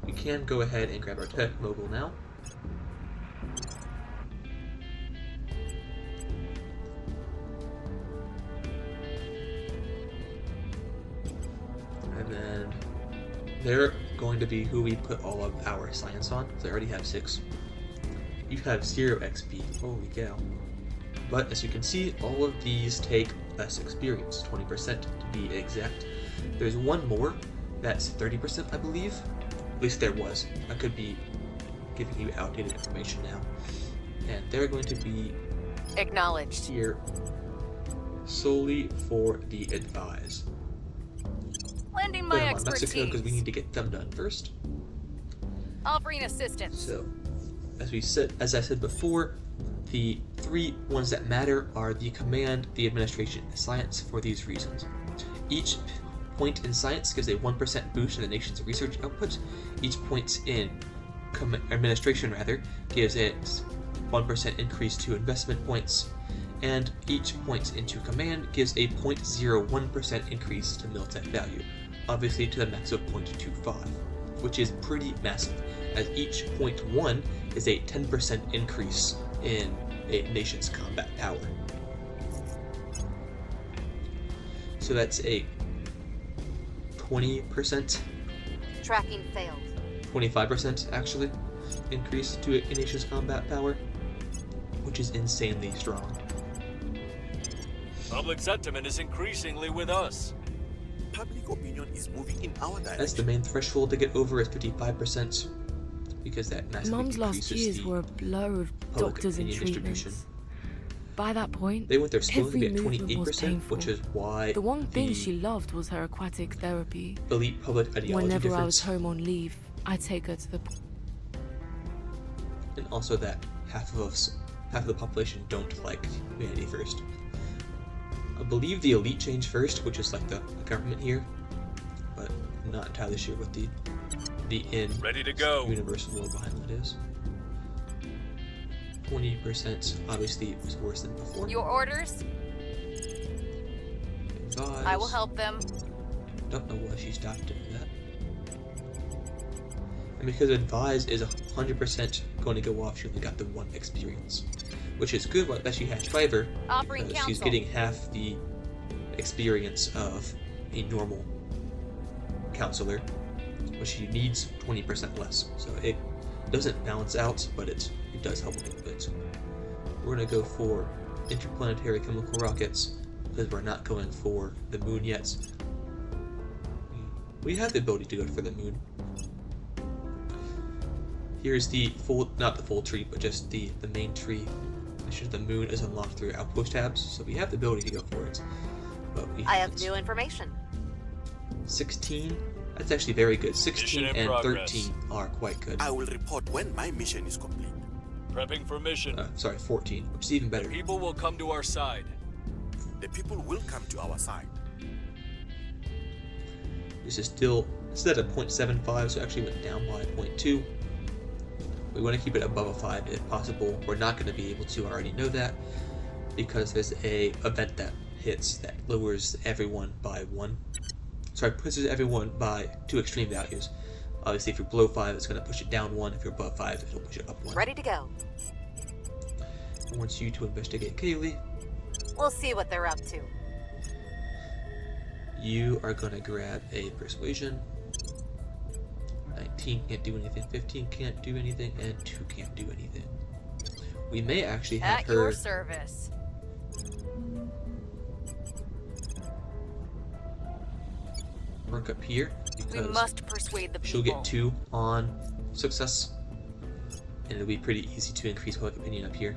Speaker 1: We can go ahead and grab our tech mobile now. And then they're going to be who we put all of our science on, because I already have 6. You have 0 XP, holy cow. But as you can see, all of these take less experience, 20% to be exact. There's one more, that's 30% I believe. At least there was. I could be giving you outdated information now. And they're going to be
Speaker 8: Acknowledged.
Speaker 1: here solely for the advise.
Speaker 8: Lending
Speaker 1: Put
Speaker 8: my
Speaker 1: them on Mexico because we
Speaker 8: expertise.
Speaker 1: need to get them done first.
Speaker 8: Offering assistance.
Speaker 1: So, as I said before, the 3 ones that matter are the command, the administration, and the science for these reasons. Each point in science gives a 1% boost to the nation's research output. Each point in administration gives a 1% increase to investment points, and each point into command gives a 0.01% increase to militech value, obviously to the max of 0.25, which is pretty massive, as each 0.1 is a 10% increase in a nation's combat power. So that's a 20%,
Speaker 8: Tracking failed.
Speaker 1: 25% actually, increase to a nation's combat power, which is insanely strong.
Speaker 7: Public sentiment is increasingly with us.
Speaker 4: Public opinion is moving in our direction.
Speaker 1: That's the main threshold to get over is 55%, because that massively
Speaker 6: Mom's last
Speaker 1: increases
Speaker 6: years
Speaker 1: the
Speaker 6: were a blur of
Speaker 1: public
Speaker 6: doctors and
Speaker 1: opinion distribution.
Speaker 6: treatments. By that point,
Speaker 1: They went there slowly to
Speaker 6: every
Speaker 1: get
Speaker 6: movement was
Speaker 1: 28%,
Speaker 6: painful.
Speaker 1: which is why
Speaker 6: The one thing she loved was her aquatic therapy.
Speaker 1: elite public ideology
Speaker 6: Whenever I was
Speaker 1: difference,
Speaker 6: home on leave, I'd take her to the
Speaker 1: and also that half of the population don't like humanity first. I believe the elite changed first, which is like the government here, but I'm not entirely sure what the
Speaker 7: Ready to go.
Speaker 1: universal law behind that is. 20% obviously was worse than before.
Speaker 8: Your orders?
Speaker 1: Advise.
Speaker 8: I will help them.
Speaker 1: Don't know why she stopped doing that. And because advise is 100% going to go off, she only got the 1 experience, which is good that she has driver,
Speaker 8: Offering
Speaker 1: because she's
Speaker 8: counsel.
Speaker 1: getting half the experience of a normal counselor, but she needs 20% less. So it doesn't balance out, but it does help a little bit. We're going to go for interplanetary chemical rockets because we're not going for the moon yet. We have the ability to go for the moon. Here's the full, not the full tree, but just the main tree. The moon is unlocked through outpost tabs, so we have the ability to go for it. But we
Speaker 8: I have
Speaker 1: haven't.
Speaker 8: new information.
Speaker 1: 16? That's actually very good. 16
Speaker 7: Mission in
Speaker 1: and
Speaker 7: progress.
Speaker 1: 13 are quite good.
Speaker 4: I will report when my mission is complete.
Speaker 7: Prepping for mission.
Speaker 1: Sorry, 14, which is even better.
Speaker 7: People will come to our side.
Speaker 4: The people will come to our side.
Speaker 1: This is still at a 0.75, so it actually went down by 0.2. We want to keep it above a 5 if possible. We're not going to be able to, I already know that, because there's a event that hits that lowers everyone by 1. Sorry, pushes everyone by 2 extreme values. Obviously, if you're below 5, it's going to push it down 1. If you're above 5, it'll push it up 1.
Speaker 8: Ready to go.
Speaker 1: I want you to investigate Kaylee.
Speaker 8: We'll see what they're up to.
Speaker 1: You are going to grab a persuasion. 19 can't do anything, 15 can't do anything, and 2 can't do anything. We may actually have
Speaker 8: At
Speaker 1: her
Speaker 8: your service.
Speaker 1: work up here
Speaker 8: We
Speaker 1: because
Speaker 8: must persuade the people.
Speaker 1: she'll get 2 on success, and it'll be pretty easy to increase public opinion up here.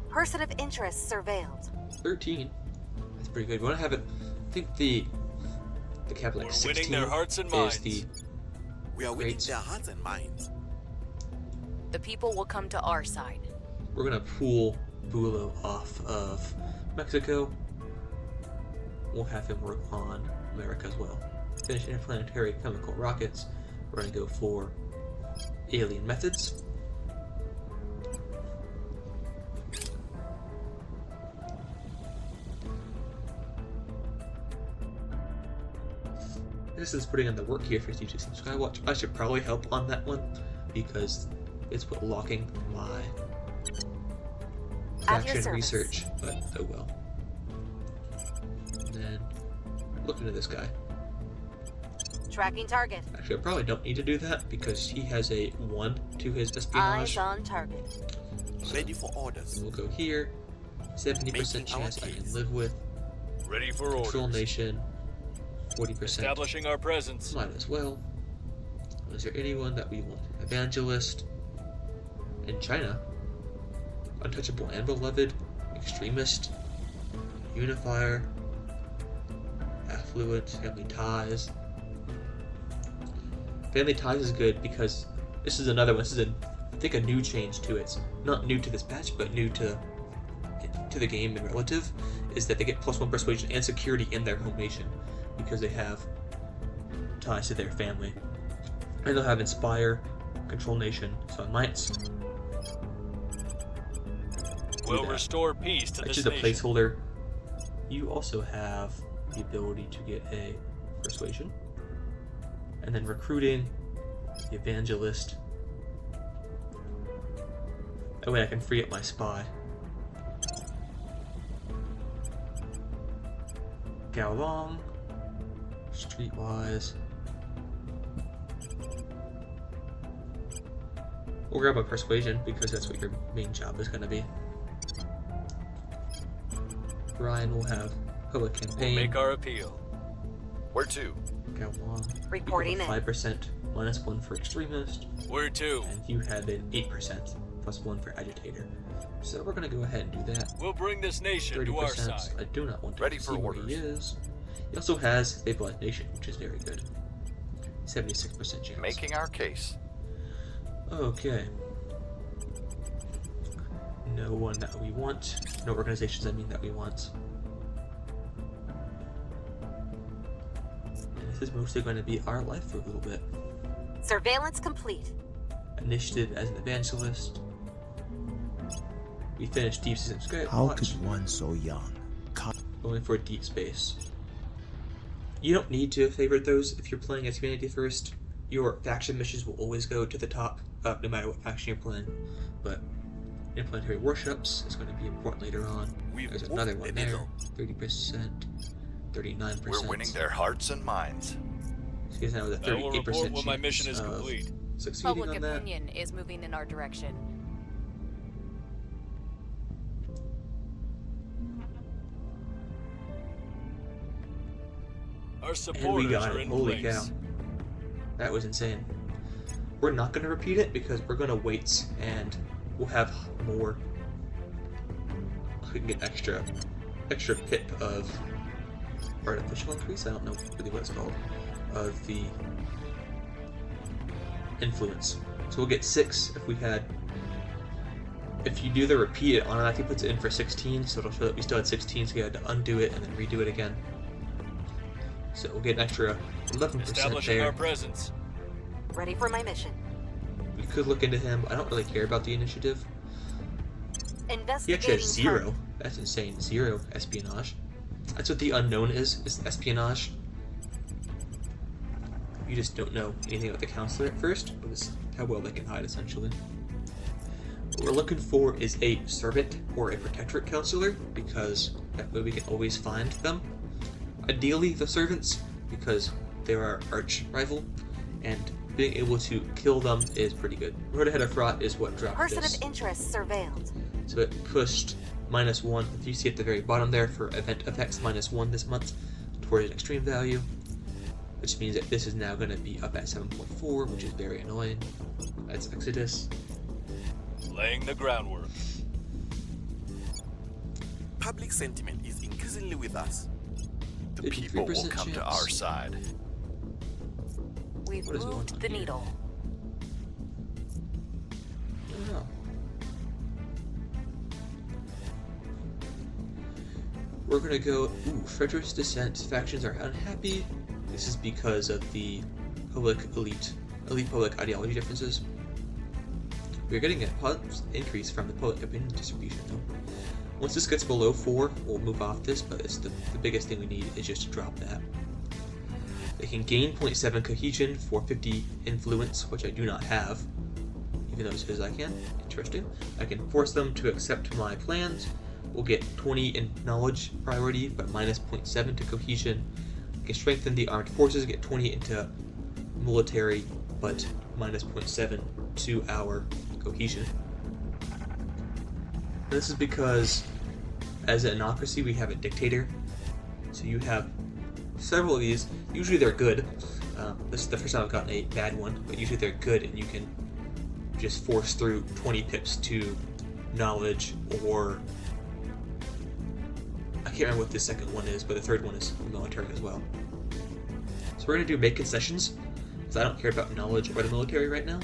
Speaker 8: Person of interest surveilled.
Speaker 1: 13. That's pretty good. We want to have it. I think the cap like
Speaker 7: We're
Speaker 1: 16
Speaker 7: winning their hearts and
Speaker 1: is
Speaker 7: minds.
Speaker 1: the
Speaker 4: We are winning
Speaker 1: Great.
Speaker 4: their hearts and minds.
Speaker 8: The people will come to our side.
Speaker 1: we're gonna pull Bulo off of Mexico. We'll have him work on America as well. Finish interplanetary chemical rockets. We're gonna go for alien methods. This is putting in the work here for YouTube Skywatch. I should probably help on that one because it's what locking my
Speaker 8: At your
Speaker 1: faction
Speaker 8: service.
Speaker 1: research, but oh well. And then look into this guy.
Speaker 8: Tracking target.
Speaker 1: Actually, I probably don't need to do that because he has a 1 to his espionage.
Speaker 8: Eyes on target.
Speaker 4: Ready for orders.
Speaker 1: We'll go here. 70%
Speaker 4: Making our
Speaker 1: chance I can
Speaker 4: case.
Speaker 1: live with.
Speaker 7: Ready for
Speaker 1: Control
Speaker 7: orders.
Speaker 1: nation. 40%.
Speaker 7: Establishing our presence.
Speaker 1: Might as well. Is there anyone that we want? Evangelist. In China. Untouchable and beloved. Extremist. Unifier. Affluent. Family ties. Family ties is good because this is another one. This is I think a new change to it. Not new to this patch, but new to the game and relative. Is that they get +1 persuasion and security in their home nation because they have ties to their family. And they'll have Inspire, Control Nation, Sun Mites.
Speaker 7: We'll restore peace to
Speaker 1: That's
Speaker 7: this
Speaker 1: just a
Speaker 7: nation.
Speaker 1: placeholder. You also have the ability to get a Persuasion. And then Recruiting, the Evangelist. That way I can free up my Spy. Gaolong, Streetwise. We'll grab a Persuasion because that's what your main job is going to be. Ryan will have public
Speaker 7: We'll
Speaker 1: campaign.
Speaker 7: make our appeal.
Speaker 4: Where to?
Speaker 1: Gaolong.
Speaker 8: Reporting in.
Speaker 1: 5% -1 for extremist,
Speaker 7: Where to?
Speaker 1: and you have an 8% +1 for agitator. So we're gonna go ahead and do that.
Speaker 7: We'll bring this nation to our
Speaker 1: 30%.
Speaker 7: side.
Speaker 1: I do not want to
Speaker 4: Ready
Speaker 1: see
Speaker 4: for
Speaker 1: where
Speaker 4: orders.
Speaker 1: he is. He also has stabilized nation, which is very good. 76% chance.
Speaker 4: Making our case.
Speaker 1: Okay. No one that we want. No organizations, I mean, that we want. And this is mostly going to be our life for a little bit.
Speaker 8: Surveillance complete.
Speaker 1: Initiative as an evangelist. We finished deep system script.
Speaker 2: How
Speaker 1: Watch.
Speaker 2: could one so young
Speaker 1: Going for deep space. You don't need to favorite those if you're playing as humanity first. Your faction missions will always go to the top, no matter what faction you're playing. But interplanetary warships is going to be important later on.
Speaker 4: We've
Speaker 1: There's another one
Speaker 4: moved
Speaker 1: there.
Speaker 4: the
Speaker 1: 30%, 39%.
Speaker 4: We're winning their hearts and minds.
Speaker 1: So he's now with a
Speaker 7: I will
Speaker 1: 38%
Speaker 7: report when my
Speaker 1: chance
Speaker 7: mission is
Speaker 1: of
Speaker 7: complete.
Speaker 1: succeeding
Speaker 8: Public
Speaker 1: on that.
Speaker 8: opinion is moving in our direction.
Speaker 7: Our
Speaker 1: And we
Speaker 7: supporters
Speaker 1: got
Speaker 7: are
Speaker 1: it.
Speaker 7: in
Speaker 1: Holy
Speaker 7: place.
Speaker 1: cow. That was insane. We're not going to repeat it because we're going to wait and we'll have more. We can get extra pip of artificial increase. I don't know really what it's called. Of the influence. So we'll get 6 if we had. If you do the repeat, it automatically puts it in for 16, so it'll show that we still had 16, so you had to undo it and then redo it again. So we'll get an extra 11%
Speaker 7: Establishing
Speaker 1: there.
Speaker 7: our presence.
Speaker 8: Ready for my mission.
Speaker 1: We could look into him. I don't really care about the initiative. He
Speaker 8: Investigating
Speaker 1: actually has 0.
Speaker 8: target.
Speaker 1: That's insane. 0 espionage. That's what the unknown is espionage. You just don't know anything about the counselor at first, but it's how well they can hide, essentially. What we're looking for is a servant or a protectorate counselor, because that way we can always find them. Ideally, the servants, because they're our arch rival, and being able to kill them is pretty good. Road ahead of Fraught is what dropped
Speaker 8: Person
Speaker 1: this.
Speaker 8: of interest surveilled.
Speaker 1: So it pushed -1. If you see at the very bottom there for event effects -1 this month towards an extreme value, which means that this is now going to be up at 7.4, which is very annoying. That's Exodus.
Speaker 7: Laying the groundwork.
Speaker 4: Public sentiment is increasingly with us. The
Speaker 1: 53%
Speaker 4: people will come to
Speaker 1: chance.
Speaker 4: our side.
Speaker 8: We've
Speaker 1: What is going
Speaker 8: moved
Speaker 1: on
Speaker 8: the
Speaker 1: here?
Speaker 8: needle.
Speaker 1: I don't know. We're gonna go. Ooh, treacherous descent. Factions are unhappy. This is because of the elite public ideology differences. We're getting a increase from the public opinion distribution though. Once this gets below 4, we'll move off this, but it's the biggest thing we need is just to drop that. They can gain 0.7 cohesion for 50 influence, which I do not have, even though it says I can. Interesting. I can force them to accept my plans. We'll get 20 in knowledge priority, but minus 0.7 to cohesion. I can strengthen the armed forces, get 20 into military, but minus 0.7 to our cohesion. And this is because, as an anocracy, we have a dictator. So you have several of these. Usually they're good. This is the first time I've gotten a bad one, but usually they're good, and you can just force through 20 pips to knowledge, or I can't remember what the second one is, but the third one is military as well. So we're going to do make concessions, because I don't care about knowledge or the military right now,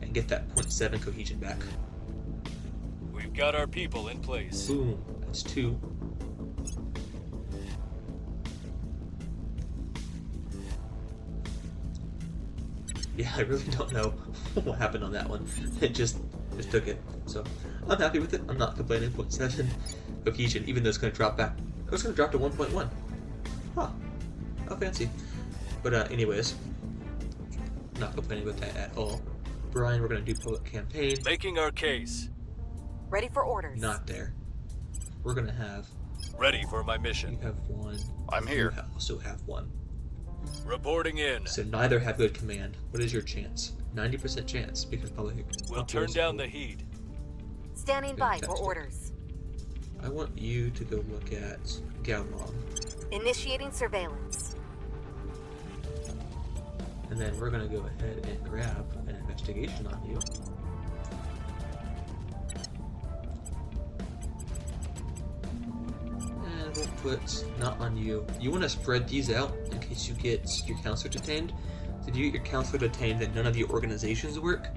Speaker 1: and get that 0.7 cohesion back.
Speaker 7: We've got our people in place.
Speaker 1: Boom, that's 2. Yeah, I really don't know what happened on that one. It just took it. So I'm happy with it. I'm not complaining. 0.7 cohesion, even though it's going to drop back. Oh, it's going to drop to 1.1. Huh. How fancy. But anyways, not complaining about that at all. Brian, we're going to do public campaign.
Speaker 7: Making our case.
Speaker 8: Ready for orders.
Speaker 1: Not there. We're going to have.
Speaker 7: Ready for my
Speaker 1: You
Speaker 7: mission.
Speaker 1: have 1.
Speaker 4: I'm here.
Speaker 1: You also have 1.
Speaker 7: Reporting in.
Speaker 1: So neither have good command. What is your chance? 90% chance because public.
Speaker 7: We'll turn down the heat.
Speaker 8: Standing by for
Speaker 1: Fantastic.
Speaker 8: orders.
Speaker 1: I want you to go look at Gaomong,
Speaker 8: Initiating surveillance.
Speaker 1: and then we're gonna go ahead and grab an investigation on you. but not on you. You want to spread these out in case you get your counselor detained. So if you get your counselor detained, then none of the organizations work.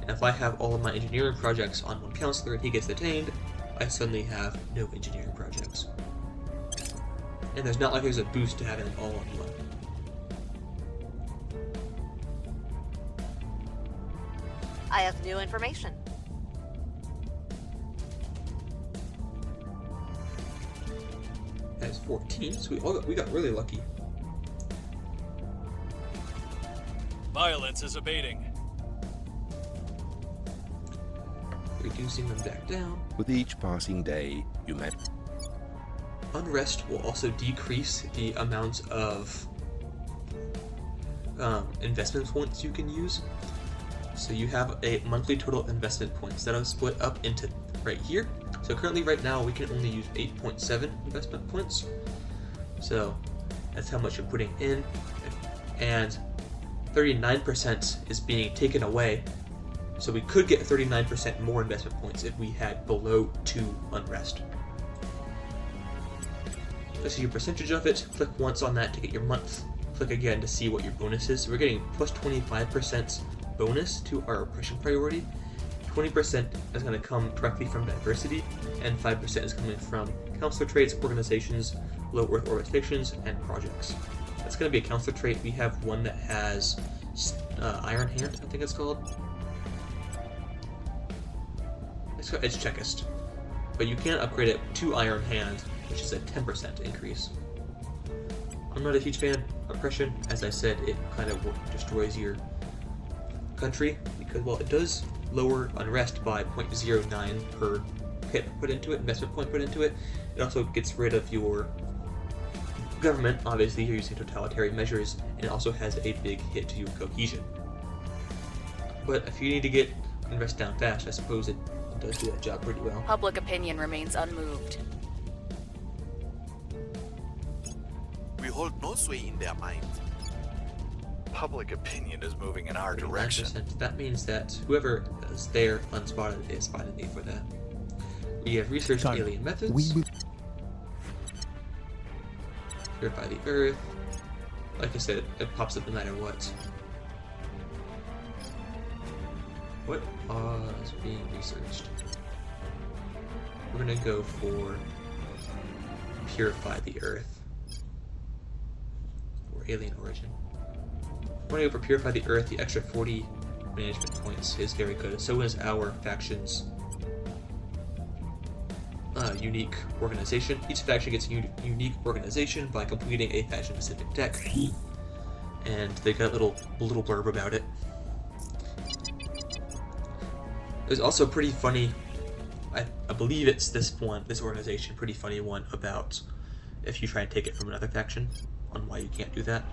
Speaker 1: And if I have all of my engineering projects on one counselor and he gets detained, I suddenly have no engineering projects. And there's not like there's a boost to having it all on one.
Speaker 8: I have new information.
Speaker 1: That's 14, so we got really lucky.
Speaker 7: Violence is abating.
Speaker 1: Reducing them back down.
Speaker 10: With each passing day, you may...
Speaker 1: Unrest will also decrease the amount of investment points you can use. So you have a monthly total investment points that are split up into right here. So currently right now we can only use 8.7 investment points. So that's how much you're putting in. And 39% is being taken away. So we could get 39% more investment points if we had below 2 unrest. This is your percentage of it. Click once on that to get your month. Click again to see what your bonus is. So we're getting plus 25% bonus to our oppression priority. 20% is going to come directly from diversity, and 5% is coming from counselor traits, organizations, low Earth orbit stations, and projects. That's going to be a counselor trait. We have one that has Iron Hand, I think it's called. It's called Edge Checkist. But you can upgrade it to Iron Hand, which is a 10% increase. I'm not a huge fan of oppression. As I said, it kind of destroys your country, because, well, it does lower unrest by 0.09 per hit put into it, investment point put into it. It also gets rid of your government. Obviously, you're using totalitarian measures, and it also has a big hit to your cohesion. But if you need to get unrest down fast, I suppose it does do that job pretty well.
Speaker 11: Public opinion remains unmoved.
Speaker 4: We hold no sway in their minds.
Speaker 12: Public opinion is moving in our direction.
Speaker 1: That means that whoever is there unspotted is spotted me for that. We have researched alien methods. Purify the Earth. Like I said, it pops up no matter what. What is being researched? We're gonna go for Purify the Earth. Or Alien Origin. We're gonna go for Purify the Earth. The extra 40 management points is very good. So is our faction's unique organization. Each faction gets a unique organization by completing a faction-specific deck, and they got a little blurb about it. There's also a pretty funny, I believe it's this organization, pretty funny one about if you try and take it from another faction, on why you can't do that.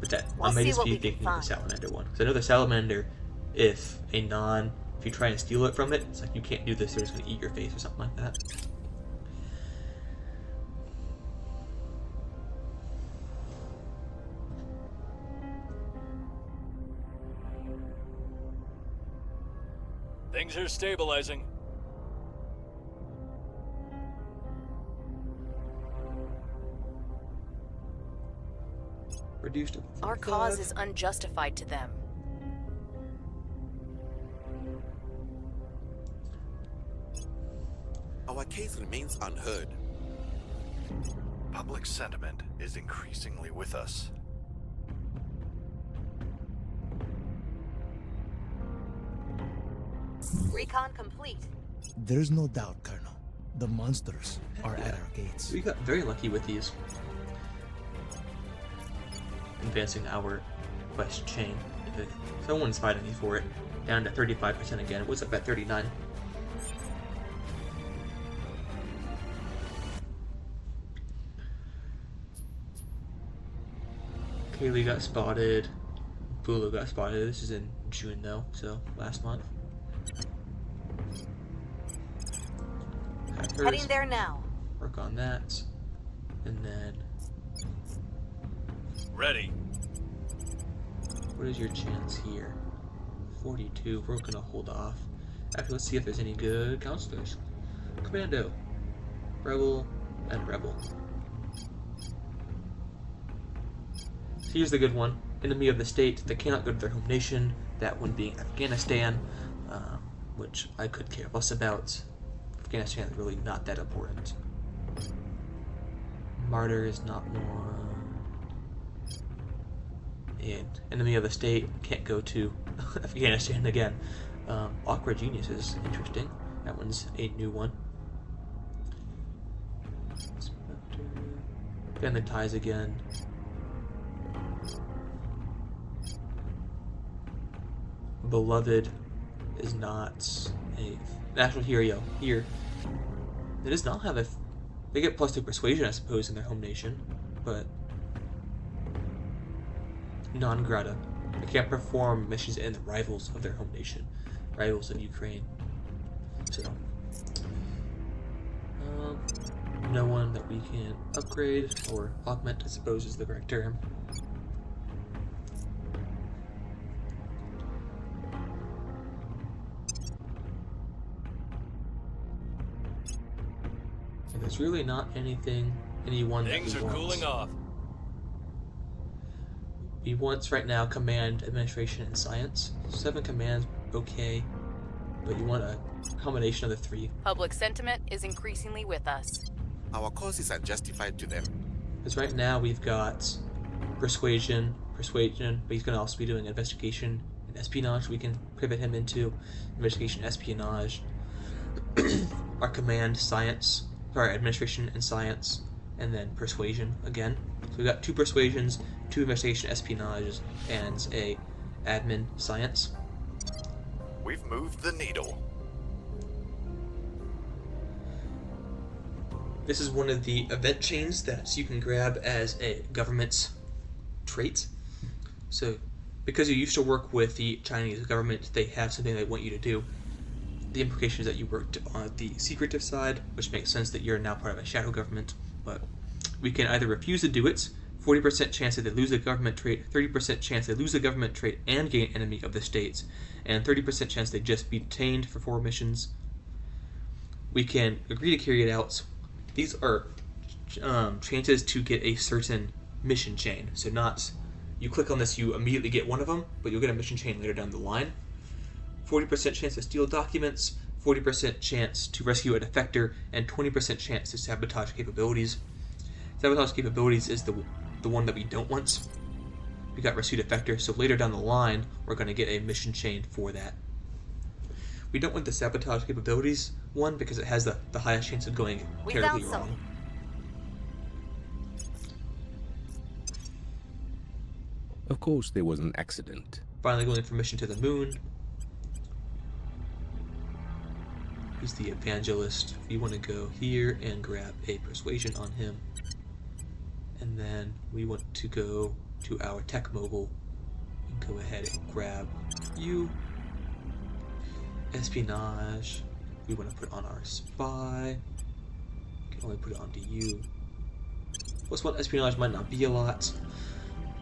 Speaker 1: But that I might just be thinking of the Salamander one, because I know the Salamander, if you try and steal it from it, it's like you can't do this, they're just gonna eat your face or something like that.
Speaker 7: Things are stabilizing.
Speaker 1: Reduced.
Speaker 11: Our cause is unjustified to them.
Speaker 4: Our case remains unheard.
Speaker 12: Public sentiment is increasingly with us.
Speaker 8: Recon complete.
Speaker 3: There's no doubt, Colonel. The monsters are at our gates.
Speaker 1: We got very lucky with these. Advancing our quest chain. If someone's fighting me for it. Down to 35% again. It was up at 39. Kaylee got spotted. Bulu got spotted. This is in June though, so last month.
Speaker 8: Heading there now.
Speaker 1: Work on that. And then...
Speaker 7: Ready.
Speaker 1: What is your chance here? 42. We're gonna hold off. Actually, let's see if there's any good counselors. Commando. Rebel. and rebel. So here's the good one. Enemy of the state that cannot go to their home nation, that one being Afghanistan, which I could care less about. Afghanistan is really not that important. Martyr is not one. And enemy of the state can't go to Afghanistan again. Awkward Genius is interesting. That one's a new one. And the ties again. Beloved is not a national hero here. It does not have a. They get +2 persuasion, I suppose, in their home nation, but non grata. They can't perform missions in the rivals of their home nation, rivals of Ukraine. So, no one that we can upgrade or augment, I suppose, is the correct term. And there's really not anyone
Speaker 7: Things
Speaker 1: that we
Speaker 7: are
Speaker 1: want.
Speaker 7: cooling off.
Speaker 1: We want right now command, administration, and science. 7 commands, okay, but you want a combination of the 3.
Speaker 11: Public sentiment is increasingly with us.
Speaker 4: Our causes are justified to them.
Speaker 1: Because right now we've got persuasion, but he's going to also be doing investigation and espionage. We can pivot him into investigation, espionage. Our command, science, administration and science, and then persuasion again. So we've got 2 persuasions, 2 investigation, espionage, and a admin, science.
Speaker 12: We've moved the needle.
Speaker 1: This is one of the event chains that you can grab as a government trait. So, because you used to work with the Chinese government, they have something they want you to do. The implication is that you worked on the secretive side, which makes sense that you're now part of a shadow government, but we can either refuse to do it, 40% chance that they lose the government trait, 30% chance they lose the government trait and gain enemy of the states, and 30% chance they just be detained for 4 missions. We can agree to carry it out. These are chances to get a certain mission chain. So not, you click on this, you immediately get one of them, but you'll get a mission chain later down the line. 40% chance to steal documents, 40% chance to rescue a defector, and 20% chance to sabotage capabilities. Sabotage capabilities is the one that we don't want. We got rescue defector, so later down the line, we're going to get a mission chain for that. We don't want the sabotage capabilities one because it has the highest chance of going terribly wrong.
Speaker 10: Of course, there was an accident.
Speaker 1: Finally going for mission to the moon. He's the evangelist. We want to go here and grab a persuasion on him. And then we want to go to our tech mobile and go ahead and grab you. Espionage. We want to put on our spy. Can only put it onto you. +1 espionage might not be a lot.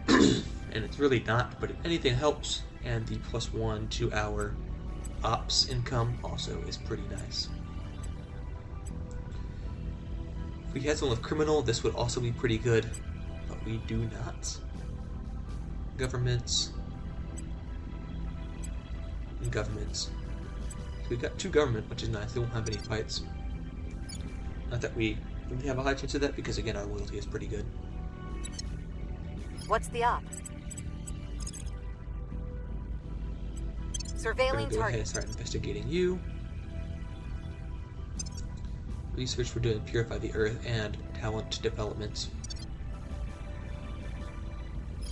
Speaker 1: And it's really not, but if anything helps. And the +1 to our ops income also is pretty nice. If we had someone with criminal, this would also be pretty good, but we do not. Governments. And governments. So we've got 2 government, which is nice. They won't have any fights. Not that we really have a high chance of that, because again, our loyalty is pretty good.
Speaker 8: What's the op?
Speaker 1: We're
Speaker 8: Surveilling
Speaker 1: going to go ahead and
Speaker 8: target.
Speaker 1: start investigating you. Research, we're doing Purify the Earth and Talent Development.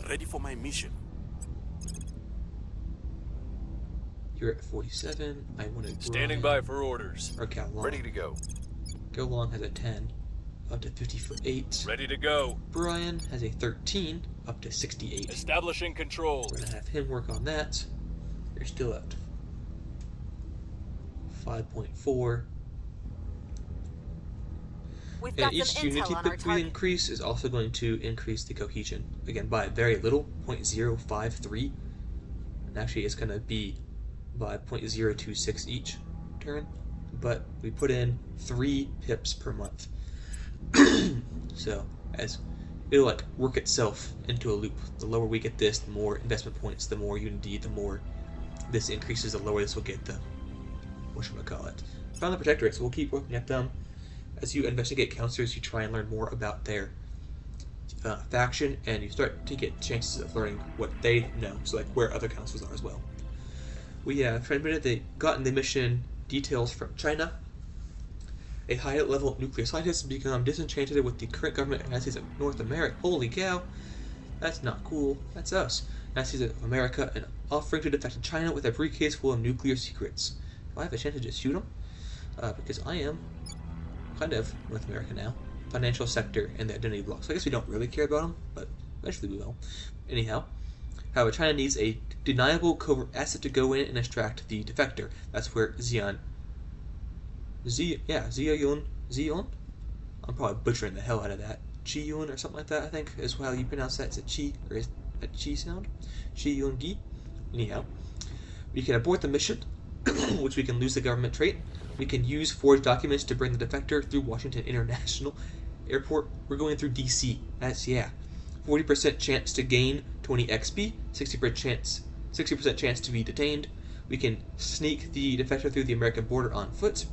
Speaker 4: Ready for my mission.
Speaker 1: You're at 47. I want to
Speaker 7: Standing by for orders.
Speaker 1: Or Cal Long.
Speaker 12: Ready to go.
Speaker 1: Go Long has a 10, up to 50'8".
Speaker 7: Ready to go.
Speaker 1: Brian has a 13, up to 68.
Speaker 7: Establishing control.
Speaker 1: We're gonna have him work on that. You're still at 5.4.
Speaker 8: We've
Speaker 1: And
Speaker 8: got
Speaker 1: each
Speaker 8: some
Speaker 1: unity
Speaker 8: intel on
Speaker 1: that
Speaker 8: our
Speaker 1: we
Speaker 8: target.
Speaker 1: increase is also going to increase the cohesion. Again, by very little, 0.053. And actually it's going to be by 0.026 each turn. But we put in 3 pips per month. So, as it'll like work itself into a loop. The lower we get this, the more investment points, the more unity, the more this increases, the lower this will get the whatchamacallit. Found the protectorates, so we'll keep working at them. As you investigate counselors, you try and learn more about their faction, and you start to get chances of learning what they know, so like where other counselors are as well. We have gotten the mission details from China. A high-level nuclear scientist has become disenchanted with the current government of the United States of North America. Holy cow, that's not cool. That's us. United States of America, and offering to defect to China with a briefcase full of nuclear secrets. Do I have a chance to just shoot him? Because I am kind of North America now. Financial sector and the identity block. So I guess we don't really care about them, but eventually we will. Anyhow, however, China needs a deniable covert asset to go in and extract the defector. That's where Zion. I'm probably butchering the hell out of that. Chi-yun or something like that, I think, is how you pronounce that. It's a chi, or is a chi sound? Chi-yun-gi? Anyhow, we can abort the mission, which we can lose the government trait. We can use forged documents to bring the defector through Washington International Airport. We're going through DC. That's, 40% chance to gain 20 XP, 60% chance to be detained. We can sneak the defector through the American border on foot.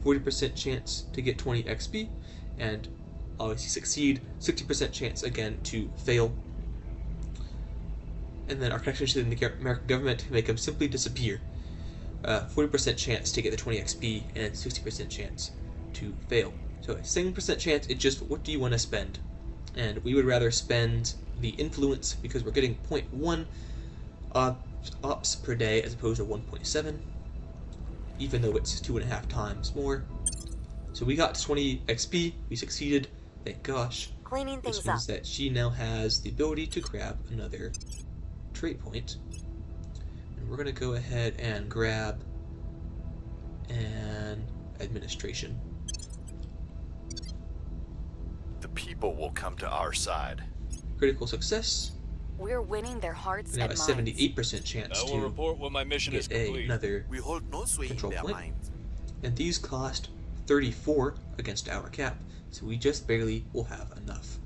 Speaker 1: 40% chance to get 20 XP, and obviously succeed. 60% chance again to fail. And then our connections to the American government make them simply disappear. 40% chance to get the 20 XP, and 60% chance to fail. So a 7% chance, it's just what do you want to spend? And we would rather spend the influence because we're getting 0.1 ops per day as opposed to 1.7, even though it's 2.5 times more. So we got 20 XP, we succeeded, thank gosh.
Speaker 8: Cleaning things
Speaker 1: Which means
Speaker 8: up.
Speaker 1: that she now has the ability to grab another trait point. And we're going to go ahead and grab an administration.
Speaker 12: The people will come to our side.
Speaker 1: Critical success.
Speaker 11: We're winning their hearts
Speaker 1: We now
Speaker 11: and
Speaker 1: have a
Speaker 11: minds.
Speaker 1: 78% chance
Speaker 7: I will report when my mission is
Speaker 1: get
Speaker 7: complete.
Speaker 1: another
Speaker 4: We hold no sway in
Speaker 1: control
Speaker 4: their
Speaker 1: point.
Speaker 4: minds.
Speaker 1: And these cost 34 against our cap, so we just barely will have enough.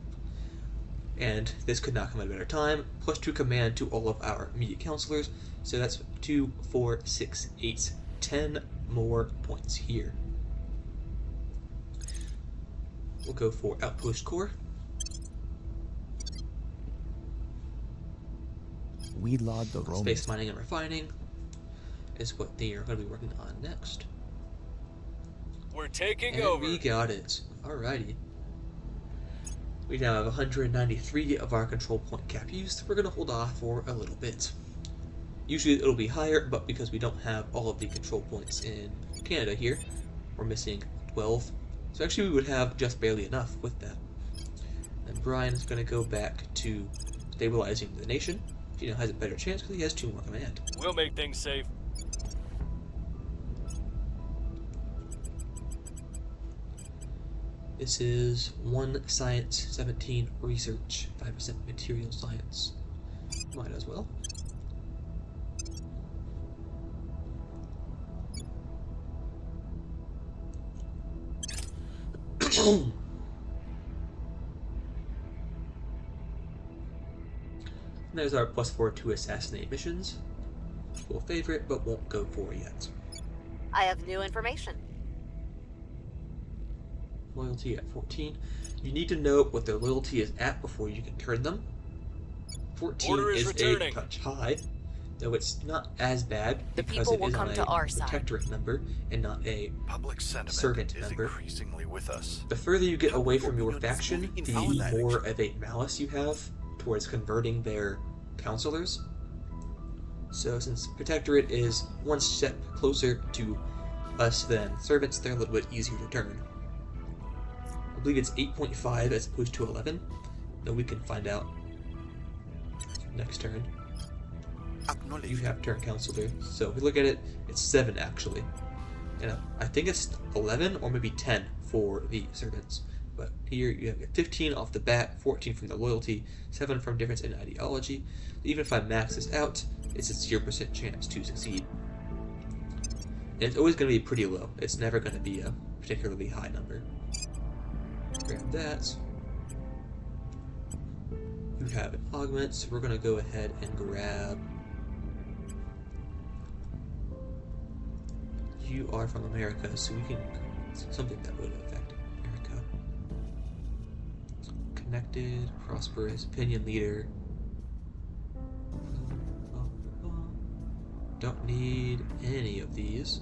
Speaker 1: And this could not come at a better time. +2 command to all of our immediate counselors, so that's 2, 4, 6, 8, 10 more points here. We'll go for Outpost Core.
Speaker 2: We laud the Romans.
Speaker 1: Space mining and refining is what they are going to be working on next.
Speaker 7: We're taking
Speaker 1: And
Speaker 7: over.
Speaker 1: we got it. Alrighty. We now have 193 of our control point cap used. We're going to hold off for a little bit. Usually it'll be higher, but because we don't have all of the control points in Canada here, we're missing 12. So actually we would have just barely enough with that. And Brian is going to go back to stabilizing the nation. He now has a better chance because he has 2 more command.
Speaker 7: We'll make things safe.
Speaker 1: This is 1 science, 17 research, 5% material science. Might as well. There's our +4 to assassinate missions. We'll favorite, but won't go for yet.
Speaker 8: I have new information.
Speaker 1: Loyalty at 14. You need to know what their loyalty is at before you can turn them. 14
Speaker 7: Order is
Speaker 1: is
Speaker 7: returning.
Speaker 1: a touch high, though it's not as bad
Speaker 11: The
Speaker 1: because
Speaker 11: people
Speaker 1: it
Speaker 11: will
Speaker 1: is
Speaker 11: come
Speaker 1: on
Speaker 11: to
Speaker 1: a
Speaker 11: our side.
Speaker 1: protectorate number and not a
Speaker 12: Public sentiment
Speaker 1: servant
Speaker 12: is
Speaker 1: member.
Speaker 12: increasingly with us.
Speaker 1: The further you get away
Speaker 4: Public
Speaker 1: from your
Speaker 4: opinion is
Speaker 1: faction,
Speaker 4: moving in
Speaker 1: the
Speaker 4: our direction.
Speaker 1: more of a malice you have towards converting their counselors. So since protectorate is one step closer to us than servants, they're a little bit easier to turn. I believe it's 8.5 as opposed to 11, though we can find out next turn.
Speaker 4: Acknowledge.
Speaker 1: You have turn counselor, so if we look at it, it's 7 actually. And I think it's 11 or maybe 10 for the servants. But here you have 15 off the bat, 14 from the loyalty, 7 from difference in ideology. Even if I max this out, it's a 0% chance to succeed. And it's always going to be pretty low. It's never going to be a particularly high number. grab that. You have an augment, so we're going to go ahead and grab... You are from America, so we can... Something that would affect America. Connected, prosperous, opinion leader. Don't need any of these.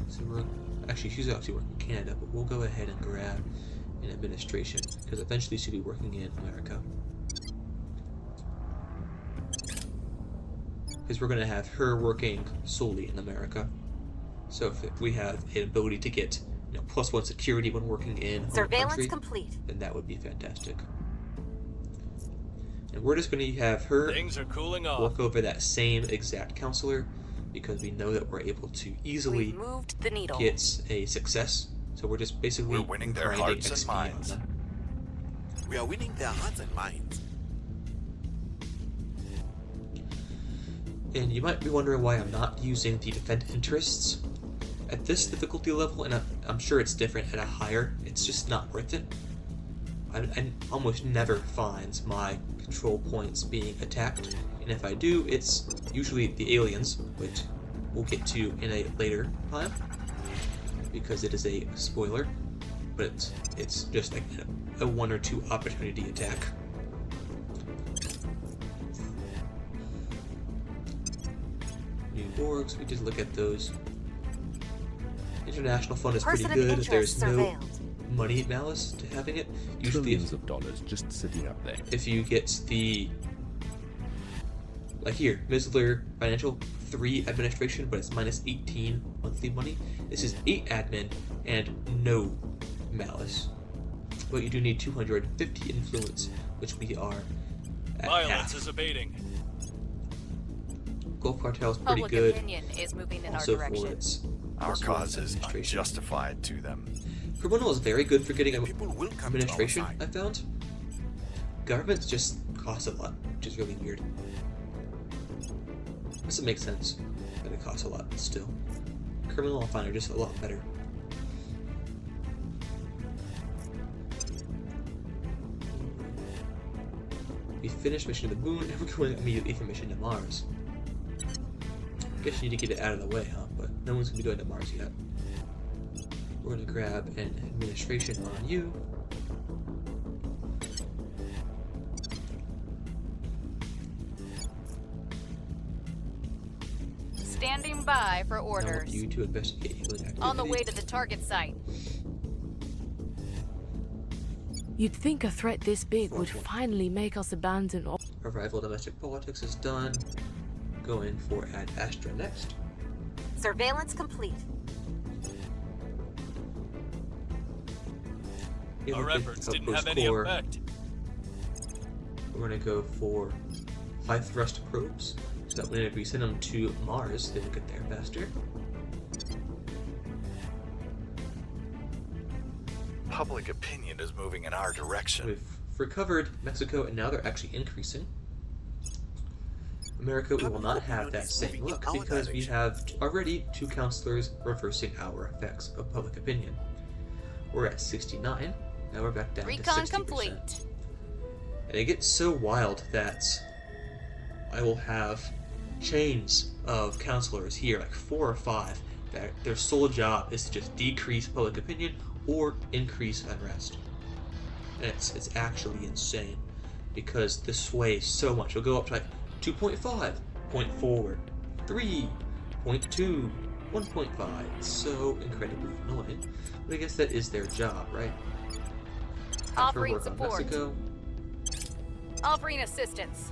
Speaker 1: So we're... Actually, she's actually working in Canada, but we'll go ahead and grab an administration, because eventually she'll be working in America. Because we're going to have her working solely in America. So if we have an ability to get, you know, +1 security when working in
Speaker 8: surveillance
Speaker 1: country,
Speaker 8: complete,
Speaker 1: then that would be fantastic. And we're just going to have her
Speaker 7: Things are cooling off.
Speaker 1: work over that same exact counselor, because we know that we're able to easily
Speaker 11: moved the needle.
Speaker 1: get a success. So we're just basically
Speaker 12: winning their
Speaker 1: grinding
Speaker 12: hearts and
Speaker 1: XP on
Speaker 12: minds.
Speaker 1: them.
Speaker 4: We are winning their hearts and minds.
Speaker 1: And you might be wondering why I'm not using the defend interests at this difficulty level, and I'm sure it's different at a higher. It's just not worth it. I almost never find my control points being attacked, and if I do, it's usually the aliens, which we'll get to in a later time, because it is a spoiler, but it's just like a 1 or 2 opportunity attack. New orgs, we did look at those. International fund is pretty
Speaker 8: person of
Speaker 1: good.
Speaker 8: interest
Speaker 1: There's no
Speaker 8: surveilled.
Speaker 1: money malice to having it. Usually,
Speaker 10: Trillions of dollars just sitting up there.
Speaker 1: if you get the, like here, Mizler Financial 3 administration, but it's -18 monthly money. This is 8 admin and no malice. But you do need 250 influence, which we are at
Speaker 7: Violence
Speaker 1: half.
Speaker 7: is abating.
Speaker 1: Gulf Cartel is pretty
Speaker 11: Public
Speaker 1: good.
Speaker 11: opinion is moving in
Speaker 1: Also
Speaker 11: our
Speaker 1: for
Speaker 11: direction.
Speaker 1: its
Speaker 12: Our
Speaker 1: +1
Speaker 12: cause is
Speaker 1: administration.
Speaker 12: unjustified to them.
Speaker 1: Criminal is very good for getting
Speaker 4: People will come
Speaker 1: administration,
Speaker 4: to our side.
Speaker 1: I found. Governments just cost a lot, which is really weird. Doesn't make sense that it costs a lot, but still. Criminal I find are just a lot better. We finished Mission to the Moon, and we're going immediately for Mission to Mars. Guess you need to get it out of the way, huh? But no one's going to be going to Mars yet. We're going to grab an administration on you.
Speaker 11: Standing by for
Speaker 1: I
Speaker 11: orders.
Speaker 1: want you to investigate alien activity.
Speaker 11: On the way to the target site.
Speaker 6: You'd think a threat this big would finally make us abandon all.
Speaker 1: Arrival domestic politics is done. Going for Ad Astra next.
Speaker 8: surveillance complete.
Speaker 7: Our efforts didn't have any effect.
Speaker 1: We're going to go for high thrust probes, so that when we send them to Mars, they will get there faster.
Speaker 12: Public opinion is moving in our direction.
Speaker 1: We've recovered Mexico, and now they're actually increasing. America, we will not have that same look because we have already 2 counselors reversing our effects of public opinion. We're at 69. Now we're back down to 60%.
Speaker 11: Complete.
Speaker 1: And it gets so wild that I will have chains of counselors here, like 4 or 5, that their sole job is to just decrease public opinion or increase unrest. And it's actually insane because this sways so much. It'll go up to like 2.5, point forward, 3, 0.2, 1.5. It's so incredibly annoying. But I guess that is their job, right?
Speaker 11: Offering
Speaker 1: work on
Speaker 11: support.
Speaker 1: Mexico.
Speaker 11: Offering assistance.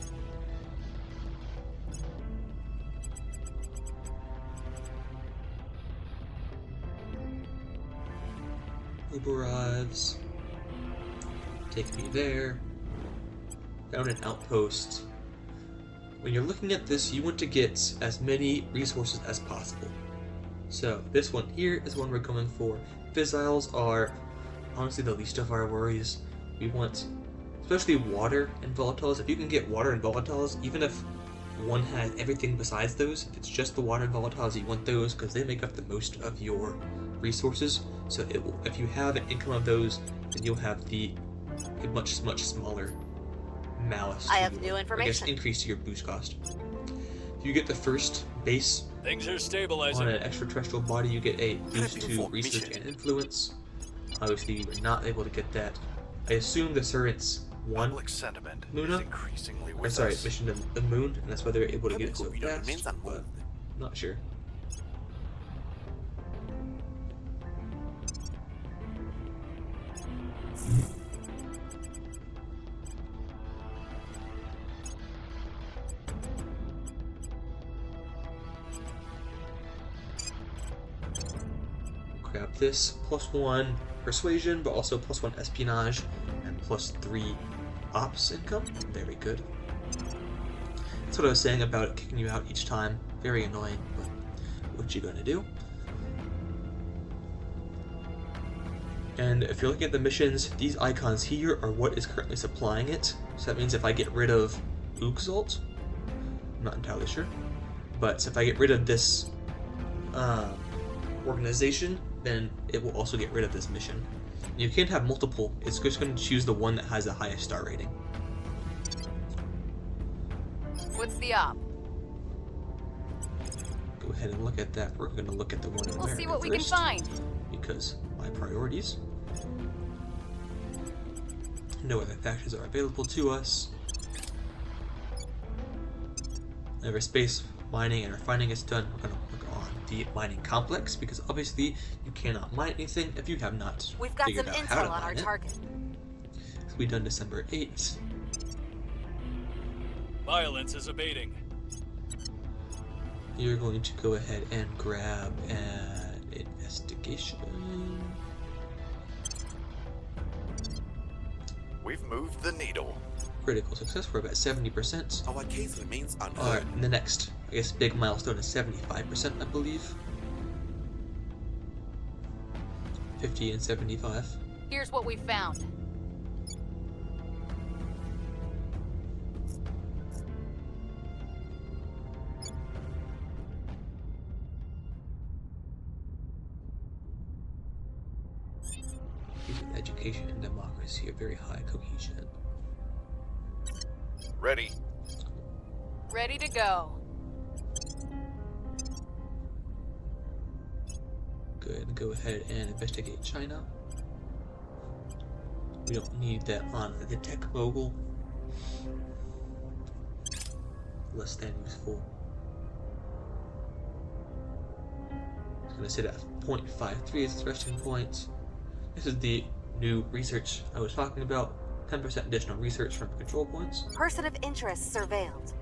Speaker 1: Uber arrives. Take me there. Found an outpost. When you're looking at this, you want to get as many resources as possible. So this one here is one we're going for. Fissiles are honestly the least of our worries. We want, especially water and volatiles. If you can get water and volatiles, even if one has everything besides those, if it's just the water and volatiles, you want those because they make up the most of your resources. So it will, if you have an income of those, then you'll have a much smaller malice.
Speaker 8: I have new information.
Speaker 1: I guess increase to your boost cost. If you get the first base
Speaker 7: Things are stabilizing.
Speaker 1: on an extraterrestrial body, you get a boost to research and influence. Obviously, you were not able to get that. I assume the servants won
Speaker 12: Public sentiment
Speaker 1: Luna.
Speaker 12: is increasingly
Speaker 1: Or
Speaker 12: with
Speaker 1: sorry,
Speaker 12: us.
Speaker 1: mission to the moon, and that's why they're able to get it so
Speaker 4: Public opinion
Speaker 1: fast.
Speaker 4: remains
Speaker 1: But
Speaker 4: unmoved.
Speaker 1: not sure. Grab this +1 persuasion, but also +1 espionage and +3 ops income. Very good. That's what I was saying about it kicking you out each time. Very annoying, but what you gonna do? And if you're looking at the missions, these icons here are what is currently supplying it. So that means if I get rid of Uxalt, I'm not entirely sure, but if I get rid of this organization, then it will also get rid of this mission. You can't have multiple, it's just going to choose the one that has the highest star rating.
Speaker 11: What's the op?
Speaker 1: Go ahead and look at that. We're going to look at the one in
Speaker 11: We'll see
Speaker 1: America
Speaker 11: what we can
Speaker 1: first,
Speaker 11: find.
Speaker 1: because my priorities. No other factions are available to us. Whenever space mining and refining is done, we're going to look on the mining complex, because obviously you cannot mine anything if you have not
Speaker 8: We've got
Speaker 1: figured
Speaker 8: some
Speaker 1: out how to
Speaker 8: intel on our
Speaker 1: mine it.
Speaker 8: target.
Speaker 1: This will be done December 8th.
Speaker 7: Violence is abating.
Speaker 1: You're going to go ahead and grab an investigation.
Speaker 12: We've moved the needle.
Speaker 1: Critical success, we're about 70%.
Speaker 4: Our case remains
Speaker 1: Alright,
Speaker 4: unheard.
Speaker 1: and the next, I guess, big milestone is 75%, I believe. 50 and 75.
Speaker 11: Here's what we found.
Speaker 1: Education and democracy are very high cohesion.
Speaker 12: Ready.
Speaker 11: Ready to go.
Speaker 1: Good, go ahead and investigate China. We don't need that on the tech mogul. Less than useful. It's gonna sit at 0.53 as its resting point. This is the new research I was talking about. 10% additional research from control points.
Speaker 8: Person of interest surveilled.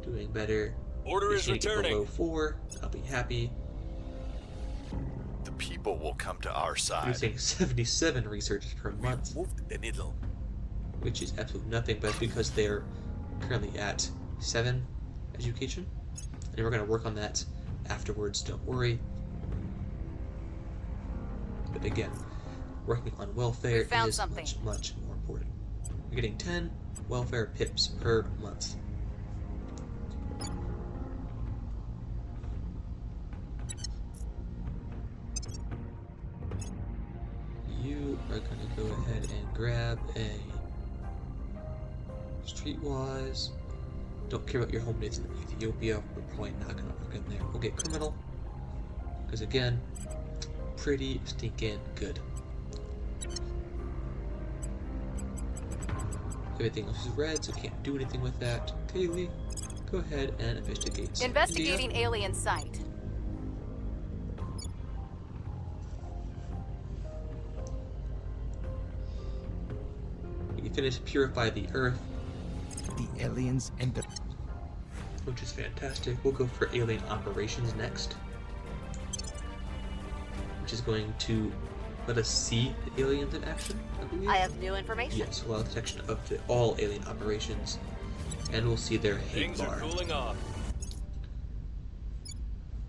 Speaker 1: Doing better.
Speaker 7: Order is
Speaker 1: Just need to get
Speaker 7: returning.
Speaker 1: below 4. I'll be happy.
Speaker 12: The people will come to our side.
Speaker 1: Producing 77 research per month,
Speaker 4: Moved the needle.
Speaker 1: which is absolutely nothing, but it's because they're currently at 7 education. And we're going to work on that afterwards, don't worry. But again, working on welfare
Speaker 11: We found
Speaker 1: is
Speaker 11: something.
Speaker 1: much more important. You're getting 10 welfare pips per month. You are going to go ahead and grab a streetwise. Don't care about your home base in Ethiopia. We're probably not going to work in there. We'll get criminal, because again, pretty stinking good. Everything else is red, so can't do anything with that. Kaylee, go ahead and investigate.
Speaker 11: Investigating
Speaker 1: India.
Speaker 11: alien site.
Speaker 1: We finished Purify the Earth,
Speaker 3: The aliens enter.
Speaker 1: which is fantastic. We'll go for Alien Operations next, which is going to let us see the aliens in action, I believe.
Speaker 8: I have new information.
Speaker 1: Yes, allow detection of all alien operations, and we'll see their hate
Speaker 7: Things
Speaker 1: bar.
Speaker 7: are cooling off.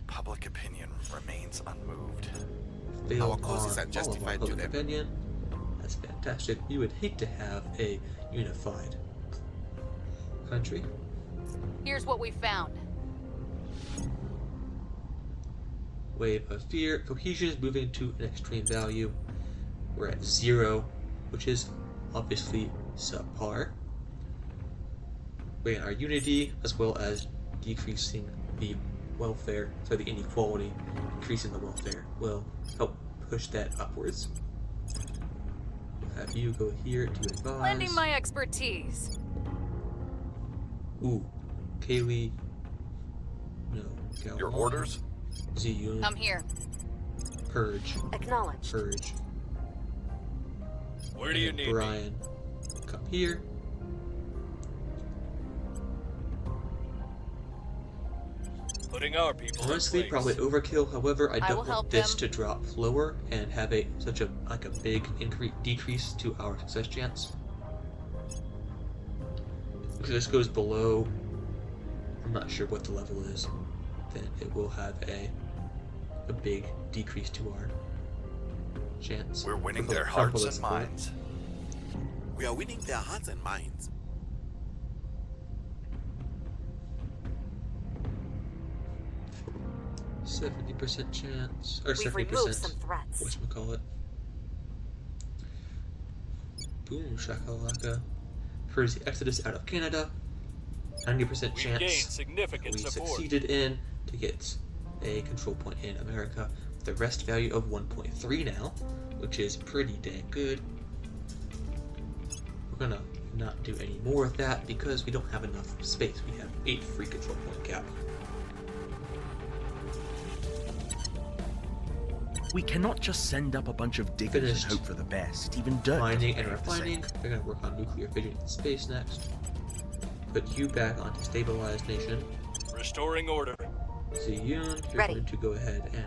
Speaker 12: Public opinion remains unmoved.
Speaker 1: Fail
Speaker 4: Our cause is
Speaker 1: on all of our
Speaker 4: unjustified to
Speaker 1: public
Speaker 4: them.
Speaker 1: opinion. That's fantastic. We would hate to have a unified country.
Speaker 11: Here's what we found.
Speaker 1: Wave of fear. Cohesion is moving to an extreme value. We're at 0, which is obviously subpar. We gain our unity, as well as decreasing the welfare, so the inequality, increasing the welfare will help push that upwards. We'll have you go here to advise.
Speaker 11: Lending my expertise.
Speaker 1: Ooh, Kaylee. No.
Speaker 12: Your orders?
Speaker 1: Ziyun.
Speaker 11: Come here.
Speaker 1: Purge.
Speaker 8: Acknowledged.
Speaker 1: Purge.
Speaker 7: Where do you need me?
Speaker 1: Brian. Come here.
Speaker 7: Putting our people
Speaker 1: Honestly,
Speaker 7: in place.
Speaker 1: probably overkill. However, I
Speaker 11: I will
Speaker 1: don't
Speaker 11: help
Speaker 1: want this
Speaker 11: them.
Speaker 1: to drop lower and have such a big decrease to our success chance. If this goes below, I'm not sure what the level is, then it will have a big decrease to our chance.
Speaker 12: We're winning
Speaker 1: For the
Speaker 12: their hearts
Speaker 1: crumple
Speaker 12: and
Speaker 1: is
Speaker 12: minds.
Speaker 4: We are winning their hearts and minds.
Speaker 1: full. 70% chance, or
Speaker 8: We've
Speaker 1: 70%.
Speaker 8: removed some threats.
Speaker 1: Whatchamacallit. Boom, shakalaka. First, the exodus out of Canada. 90%
Speaker 7: We
Speaker 1: chance
Speaker 7: gained significant
Speaker 1: we
Speaker 7: support.
Speaker 1: succeeded in to get a control point in America. The rest value of 1.3 now, which is pretty dang good. We're gonna not do any more of that because we don't have enough space. We have 8 free control point cap.
Speaker 9: We cannot just send up a bunch of diggers
Speaker 1: Finished.
Speaker 9: and hope for the best. Even dirt
Speaker 1: Mining
Speaker 9: doesn't
Speaker 1: and
Speaker 9: behave the same.
Speaker 1: refining. They're gonna work on nuclear fission in space next. Put you back onto stabilized nation.
Speaker 7: Restoring order.
Speaker 1: Ziyun, you're
Speaker 8: Ready.
Speaker 1: going to go ahead and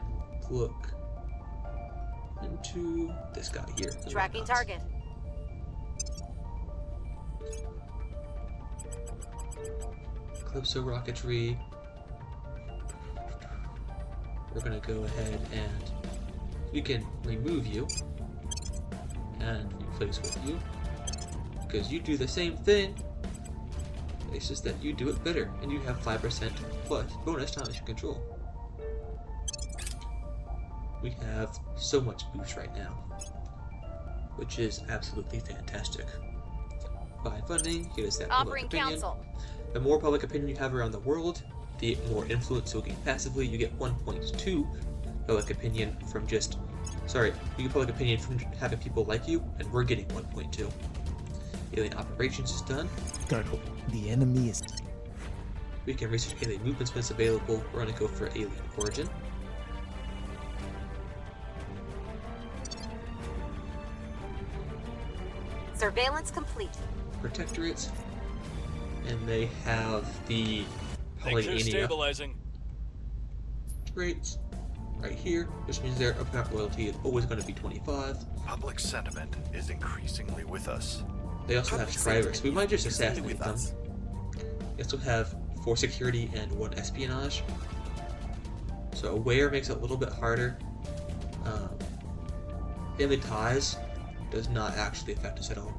Speaker 1: look into this guy here. the
Speaker 8: Tracking
Speaker 1: Renaissance.
Speaker 8: target.
Speaker 1: Calypso rocketry. We're gonna go ahead and we can remove you and replace with you because you do the same thing. It's just that you do it better and you have 5% plus bonus to mission control. We have so much boost right now, which is absolutely fantastic. By funding, give us that public
Speaker 11: Offering
Speaker 1: opinion.
Speaker 11: counsel.
Speaker 1: The more public opinion you have around the world, the more influence you'll gain passively. You get 1.2 public opinion from just... Sorry, you get public opinion from having people like you, and we're getting 1.2. Alien operations is done.
Speaker 3: Colonel, the enemy is...
Speaker 1: We can research alien movements when it's available. We're going to go for alien origin.
Speaker 8: Surveillance complete.
Speaker 1: Protectorates. And they have the
Speaker 7: Things are
Speaker 1: Polyania
Speaker 7: stabilizing.
Speaker 1: rates right here, which means their apparent loyalty is always going to be 25.
Speaker 12: Public sentiment is increasingly with us.
Speaker 1: They also have subscribers. We might just assassinate
Speaker 4: with
Speaker 1: them.
Speaker 4: us.
Speaker 1: They also have 4 security and 1 espionage. So aware makes it a little bit harder. Family ties does not actually affect us at all.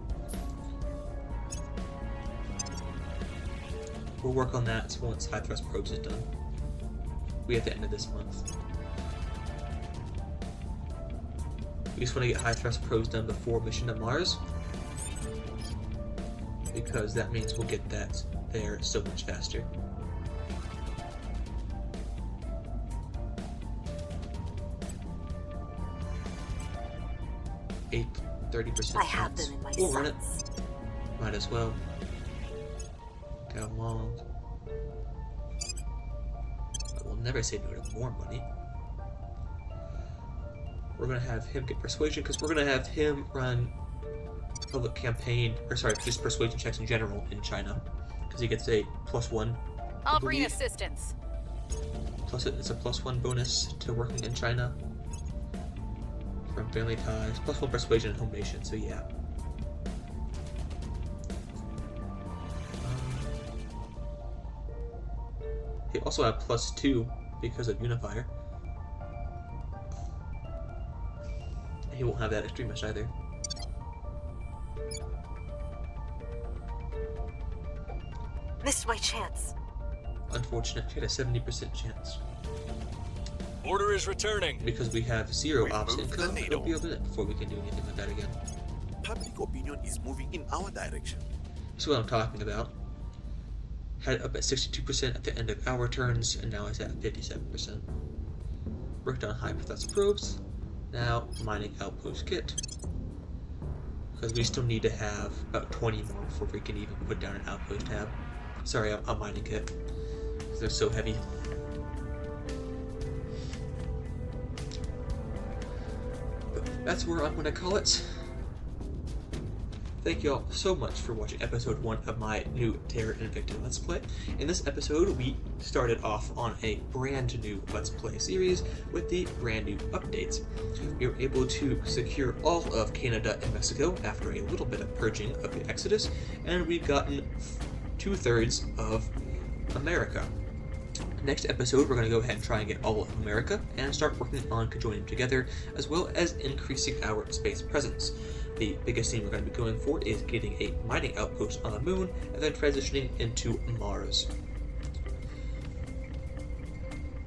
Speaker 1: We'll work on that once high thrust probes is done. We at the end of this month. We just want to get high thrust probes done before mission to Mars, because that means we'll get that there so much faster. Eight, 30%
Speaker 8: I have
Speaker 1: chance.
Speaker 8: them in my
Speaker 1: We'll run it.
Speaker 8: sights.
Speaker 1: Might as well. How long? I will never say no to more money. We're gonna have him get persuasion because we're gonna have him run public campaign, or sorry, just persuasion checks in general in China, because he gets a +1. I
Speaker 11: Offering
Speaker 1: believe.
Speaker 11: assistance.
Speaker 1: Plus it's a +1 bonus to working in China from family ties, +1 persuasion and home nation. So yeah. He also have +2 because of Unifier. He won't have that extremist either.
Speaker 8: Missed my chance.
Speaker 1: Unfortunate. He had a 70% chance.
Speaker 7: Order is returning.
Speaker 1: Because we have 0 ops
Speaker 12: moved the
Speaker 1: income, it'll be a
Speaker 12: needle.
Speaker 1: bit before we can do anything like that again.
Speaker 4: Public opinion is moving in our direction.
Speaker 1: That's what I'm talking about. Had up at 62% at the end of our turns, and now it's at 57%. Worked on hypothetical probes. Now mining outpost kit. Because we still need to have about 20 more before we can even put down an outpost tab. Sorry, a mining kit. Because they're so heavy. But that's where I'm going to call it. Thank you all so much for watching episode 1 of my new Terra Invicta Let's Play. In this episode, we started off on a brand new Let's Play series with the brand new updates. We were able to secure all of Canada and Mexico after a little bit of purging of the Exodus, and we've gotten 2/3 of America. Next episode, we're going to go ahead and try and get all of America and start working on conjoining together, as well as increasing our space presence. The biggest thing we're going to be going for is getting a mining outpost on the moon, and then transitioning into Mars.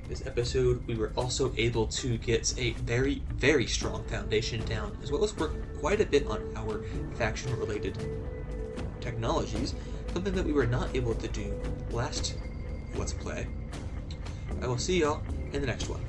Speaker 1: This episode, we were also able to get a very, very strong foundation down, as well as work quite a bit on our faction-related technologies, something that we were not able to do last Let's Play. I will see y'all in the next one.